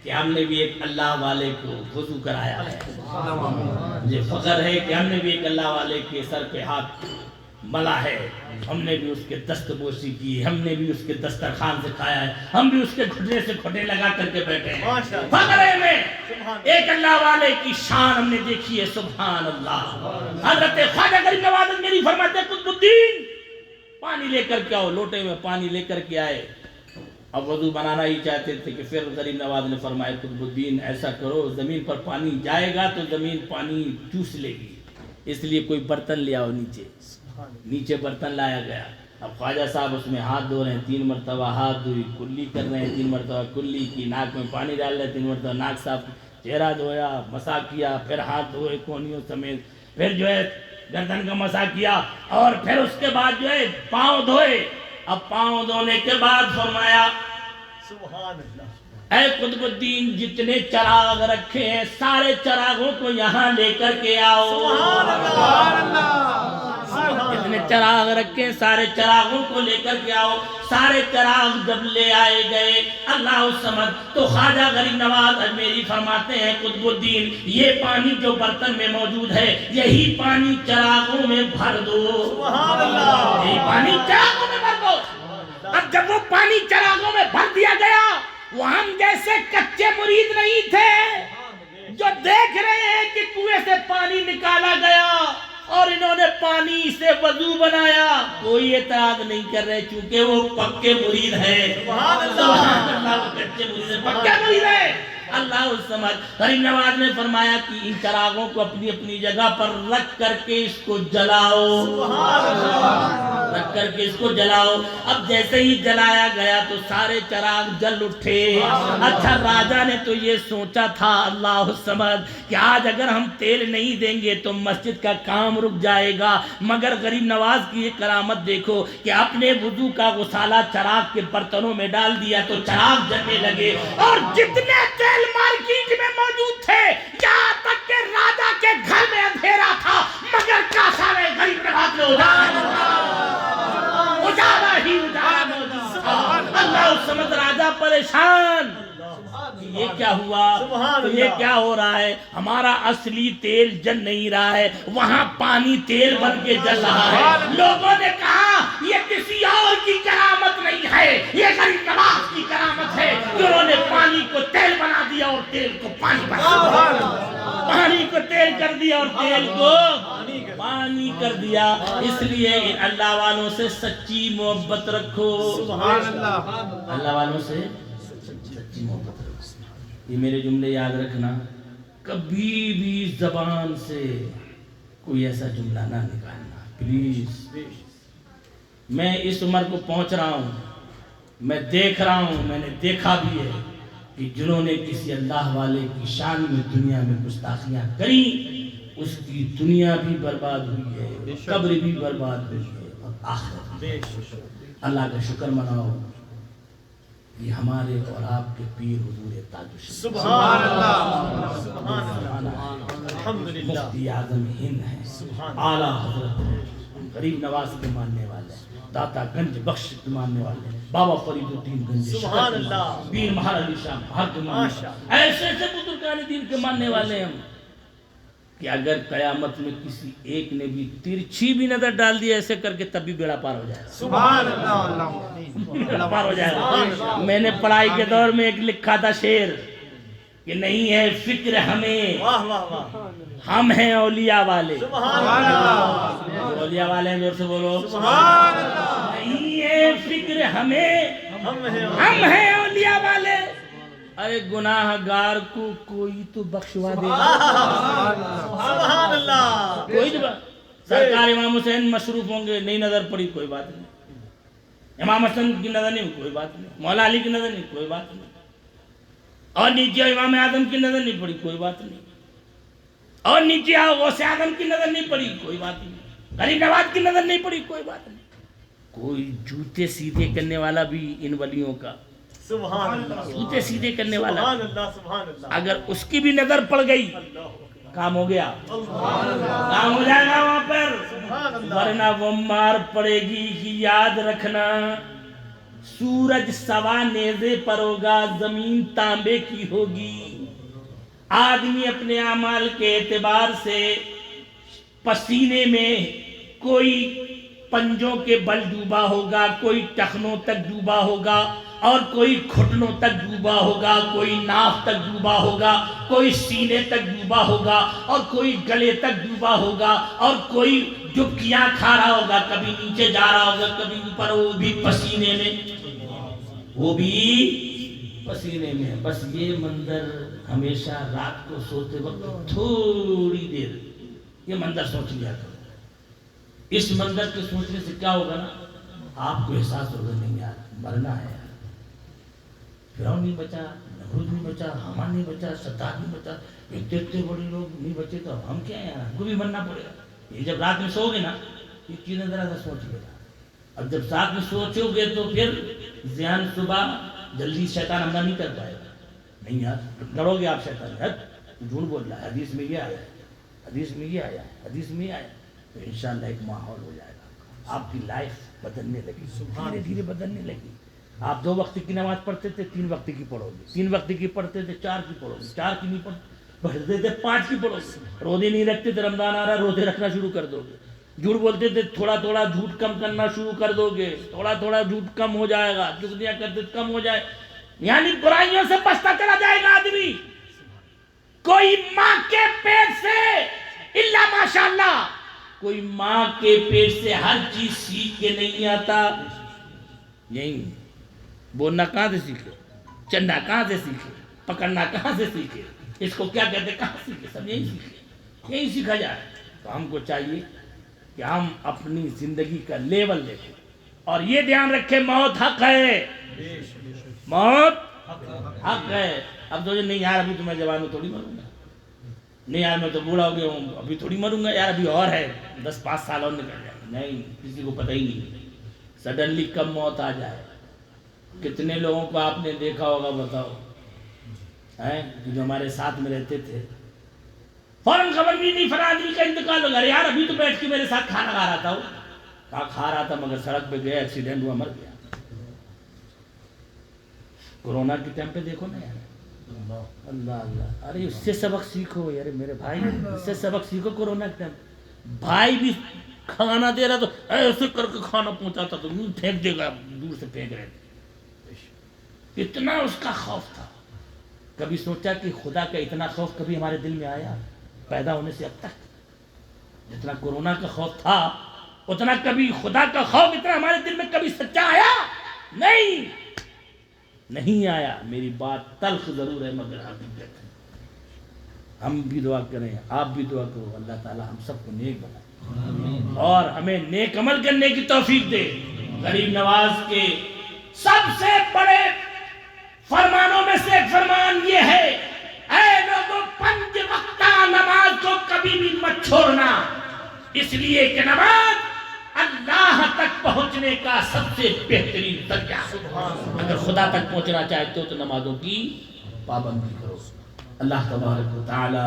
کہ ہم نے بھی ایک اللہ والے کو وضو کرایا ہے، مجھے فخر ہے کہ ہم نے بھی ایک اللہ والے کے سر پہ ہاتھ ملا ہے، ہم نے بھی اس کے دست بوسی کی، ہم نے بھی اس کے دسترخوان سے کھایا ہے، ہم بھی اس کے گھٹنے سے گھٹنے لگا کر کے بیٹھے ہیں۔ فخر ہے ہمیں، ایک اللہ والے کی شان ہم نے دیکھی ہے، سبحان اللہ۔ حضرت خواجہ غریب نواز اجمیری فرماتے ہیں قطب الدین پانی لے کر کے آؤ، لوٹے میں پانی لے کر کے آئے، اب وضو بنانا ہی چاہتے تھے کہ پھر غریب نواز نے فرمایا قطب الدین ایسا کرو، زمین پر پانی جائے گا تو زمین پانی چوس لے گی، اس لیے کوئی برتن لے آؤ نیچے۔ نیچے برتن لایا گیا، اب خواجہ صاحب اس میں ہاتھ دھو رہے ہیں، 3 مرتبہ ہاتھ دھوئی، کلی کر رہے ہیں، 3 مرتبہ کلی کی، ناک میں پانی ڈال رہے ہیں، 3 مرتبہ ناک صاف، چہرہ دھویا، مسح کیا، پھر ہاتھ دھوئے کونیوں سمیت، پھر جو ہے گردن کا مسح کیا، اور پھر اس کے بعد جو ہے پاؤں دھوئے۔ اب پاؤں دھونے کے بعد فرمایا
سبحان اللہ،
اے قطب الدین جتنے چراغ رکھے ہیں سارے چراغوں کو یہاں لے کر کے آؤ۔
سبحان اللہ،
جتنے چراغ رکھے ہیں سارے چراغوں کو لے کر کے آؤ۔ سارے چراغ جب لے آئے گئے، اللہ سمجھ، تو خواجہ غریب نواز اجمیری فرماتے ہیں قطب الدین یہ پانی جو برتن میں موجود ہے یہی پانی چراغوں میں بھر دو۔
سبحان اللہ،
یہی پانی چراغوں میں بھر دو۔ اب جب وہ پانی چراغوں میں بھر دیا گیا، وہ ہم جیسے کچے مرید نہیں تھے جو دیکھ رہے ہیں کہ کنویں سے پانی نکالا گیا اور انہوں نے پانی سے وضو بنایا، کوئی اعتراض نہیں کر رہے چونکہ وہ پکے مرید ہیں۔
سبحان
اللہ، وہ کچے مرید ہیں، پکے مرید ہیں۔ اللہ سمجھ، غریب نواز نے فرمایا کہ ان چراغوں کو اپنی اپنی جگہ پر رکھ کر کے اس کو جلاؤ، رکھ کر کے اس کو جلاؤ۔ اب جیسے ہی جلایا گیا تو سارے چراغ جل اٹھے۔ اچھا راجہ نے تو یہ سوچا تھا اللہ سمجھ کہ آج اگر ہم تیل نہیں دیں گے تو مسجد کا کام رک جائے گا، مگر غریب نواز کی یہ کرامت دیکھو کہ اپنے وضو کا غسالہ چراغ کے برتنوں میں ڈال دیا تو چراغ جلنے لگے، اور جتنے تیل مارکیٹ میں موجود تھے، یہاں تک کہ راجہ کے گھر میں اندھیرا تھا مگر کاسا میں غریب نواز نے اجالا ہی اجالا موجود تھا۔ اللہ سمجھ، راجہ پریشان یہ کیا ہوا، تو یہ کیا ہو رہا ہے، ہمارا اصلی تیل جل نہیں رہا ہے، وہاں پانی تیل بن کے جل رہا ہے۔ لوگوں نے کہا یہ کسی اور کی کرامت نہیں ہے، یہ غریب نواز کی کرامت ہے کہ انہوں نے پانی کو تیل بنا دیا اور تیل کو پانی بنا دیا، پانی کو تیل کر دیا اور تیل کو پانی کر دیا۔ اس لیے ان اللہ والوں سے سچی محبت رکھو،
سبحان اللہ،
اللہ والوں سے سچی محبت رکھو۔ یہ میرے جملے یاد رکھنا، کبھی بھی زبان سے کوئی ایسا جملہ نہ نکالنا پلیز۔ میں اس عمر کو پہنچ رہا ہوں، میں دیکھ رہا ہوں، میں نے دیکھا بھی ہے کہ جنہوں نے کسی اللہ والے کی شان میں دنیا میں گستاخیاں کری اس کی دنیا بھی برباد ہوئی ہے، قبر بھی برباد ہوئی ہے اور آخرت بھی۔ اللہ کا شکر مناؤ یہ ہمارے اور آپ کے پیر حضور تاج الشریف
سبحان اللہ سبحان اللہ الحمدللہ
مفتی اعظم ہند ہیں، اعلیٰ حضرت ہیں، غریب نواز کے ماننے والے ہیں، داتا گنج بخش کے ماننے والے ہیں، بابا فرید الدین گنج
سبحان اللہ،
پیر مہار علی شاہ ہر کے ماننے والے، ایسے ایسے بزرگان دین کے ماننے والے ہیں ہم، کہ اگر قیامت میں کسی ایک نے بھی ترچھی بھی نظر ڈال دیا ایسے کر کے تب بھی بیڑا پار ہو جائے گا،
سبحان اللہ
بیڑا پار ہو جائے گا۔ میں نے پڑھائی کے دور میں ایک لکھا تھا شعر کہ نہیں ہے فکر ہمیں،
واہ واہ واہ
ہم ہیں اولیاء والے،
سبحان اللہ
اولیاء والے ہیں، زور سے بولو
سبحان اللہ،
نہیں ہے فکر ہمیں،
ہم ہیں
ہم ہیں اولیاء والے، ارے گناہ گار کو کوئی تو بخشوا دے گا،
سبحان اللہ،
کوئی تو سرکار امام حسین مصروف ہوں گے، نہیں نظر پڑی کوئی بات نہیں، امام حسن کی نظر نہیں کوئی بات نہیں، مولا علی کی نظر نہیں کوئی بات نہیں، اور نیچے امام اعظم کی نظر نہیں پڑی کوئی بات نہیں، اور نیچے غوث اعظم کی نظر نہیں پڑی کوئی بات نہیں، غریب نواز کی نظر نہیں پڑی کوئی بات نہیں، کوئی جوتے سیدھے کرنے والا بھی ان ولیوں کا،
سبحان اللہ،
جوتے سیدھے کرنے والا
سبحان اللہ، سبحان اللہ،
اگر اس کی بھی نظر پڑ گئی کام ہو گیا، کام ہو جائے گا وہاں پر،
سبحان اللہ،
ورنہ وہ مار پڑے گی کہ یاد رکھنا سورج سوا نیزے پر ہوگا، زمین تانبے کی ہوگی، آدمی اپنے اعمال کے اعتبار سے پسینے میں کوئی پنجوں کے بل ڈوبا ہوگا، کوئی ٹخنوں تک ڈوبا ہوگا، اور کوئی گھٹنوں تک ڈوبا ہوگا، کوئی ناف تک ڈوبا ہوگا، کوئی سینے تک ڈوبا ہوگا، اور کوئی گلے تک ڈوبا ہوگا، اور کوئی ڈبکیاں کھا رہا ہوگا، کبھی نیچے جا رہا ہوگا کبھی اوپر، وہ بھی پسینے میں، وہ بھی پسینے میں۔ بس یہ منظر ہمیشہ رات کو سوتے وقت تھوڑی دیر یہ منظر سوچ لیا کرو، اس منظر کے سوچنے سے کیا ہوگا نا، آپ کو احساس ہوگا نہیں یار مرنا ہے، فرعون نہیں بچا، نمرود نہیں بچا، حامان نہیں بچا، صداد نہیں بچا، اتنے بڑے لوگ نہیں بچے تو ہم کیا ہیں، ہم کو بھی مرنا پڑے گا۔ یہ جب رات میں سو گے نا یہ چیزیں ذرا سا سوچ لینا، اب جب رات میں سوچو گے تو پھر ذہن صبح جلدی شیطان حملہ نہیں کر پائے گا، نہیں یار ڈرو گے آپ شیطان جھوٹ بول رہا ہے، حدیث میں یہ آیا ہے، حدیث میں یہ آیا ہے، حدیث میں یہ آیا ہے، تو انشاءاللہ ایک ماحول ہو جائے گا، آپ کی لائف بدلنے لگی، دھیرے دھیرے بدلنے لگی۔ آپ 2 وقت کی نماز پڑھتے تھے 3 وقت کی پڑھو گے، 3 وقت کی پڑھتے تھے 4 کی پڑھو گے، 4 کی نہیں پڑھتے تھے 5 کی پڑھو گے، روزے نہیں رکھتے تھے رمضان آ رہا روزے رکھنا شروع کر دو گے، جھوٹ بولتے تھے تھوڑا تھوڑا جھوٹ کم کرنا شروع کر دو گے، تھوڑا تھوڑا جھوٹ کم ہو جائے گا، چغلیاں کرتے کم ہو جائے، یعنی برائیوں سے بچتا چلا جائے گا آدمی۔ کوئی ماں کے پیٹ سے الا ماشاءاللہ، کوئی ماں کے پیٹ سے ہر چیز سیکھ کے نہیں آتا، یہی بولنا کہاں سے سیکھے، چلنا کہاں سے سیکھے، پکڑنا کہاں سے سیکھے، اس کو کیا کہتے کہاں سیکھے، سب یہی سیکھے، یہی سیکھا جائے۔ تو ہم کو چاہیے کہ ہم اپنی زندگی کا لیول دیکھیں اور یہ دھیان رکھیں موت حق ہے، موت حق ہے۔ اب تو نہیں یار ابھی تو میں جوان میں تھوڑی مروں گا، نہیں یار میں تو بوڑھا ہو گیا ہوں ابھی تھوڑی مروں گا یار، ابھی اور ہے 10-5 سال اور نکل جائے، نہیں کسی کو پتہ ہی نہیں سڈنلی کب موت آ جائے۔ کتنے لوگوں کو آپ نے دیکھا ہوگا بتاؤ ہیں جو ہمارے ساتھ میں رہتے تھے، فوراً خبر بھی نہیں فلاں آدمی کا انتقال ہو گیا، یار ابھی تو بیٹھ کے میرے ساتھ کھانا کھا رہا تھا، وہ کہا کھا رہا تھا مگر سڑک پہ گیا ایکسیڈنٹ ہوا مر گیا۔ کورونا کے ٹائم پہ دیکھو نا یار، اللہ اللہ، ارے اس سے سبق سیکھو یار میرے بھائی، اس سے سبق سیکھو۔ کورونا کے ٹائم بھائی بھی کھانا دے رہا تو ایسے کر کے کھانا پہنچاتا تو منہ پھینک دے گا، دور سے پھینک رہے تھے، اتنا اس کا خوف تھا۔ کبھی سوچا کہ خدا کا اتنا خوف کبھی ہمارے دل میں آیا پیدا ہونے سے اب تک؟ جتنا کورونا کا خوف تھا اتنا کبھی خدا کا خوف اتنا ہمارے دل میں کبھی سچا آیا؟ نہیں آیا۔ میری بات تلخ ضرور ہے مگر حقیقت ہے۔ ہم بھی دعا کریں، آپ بھی دعا کرو، اللہ تعالی ہم سب کو نیک بنائے اور ہمیں نیک عمل کرنے کی توفیق دے۔ غریب نواز کے سب سے بڑے فرمانوں میں سے ایک فرمان یہ ہے، اے لوگوں 5 وقتہ نماز کو کبھی بھی مت چھوڑنا، اس لیے کہ نماز اللہ تک پہنچنے کا سب سے بہترین ذریعہ. اگر خدا تک پہنچنا چاہتے ہو تو نمازوں کی پابندی کرو. اللہ تبارک و تعالی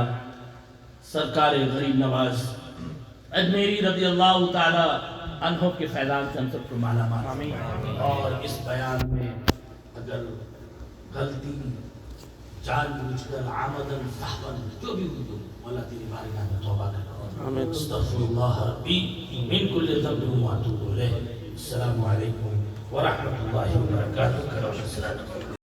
سرکار غریب نواز اجمیری رضی اللہ تعالی عنہ کے فیضان سے ہم سب کو مالا مال. اور اس بیان میں اگر غلطی جان بوجھ کر عامدن صحبن جو بھی ہوئی تو مولا تیری بارگاہ میں توبہ کرو. استغفر اللہ ربی من کل ذنب واتوب الیہ. السلام علیکم ورحمۃ اللہ وبرکاتہ.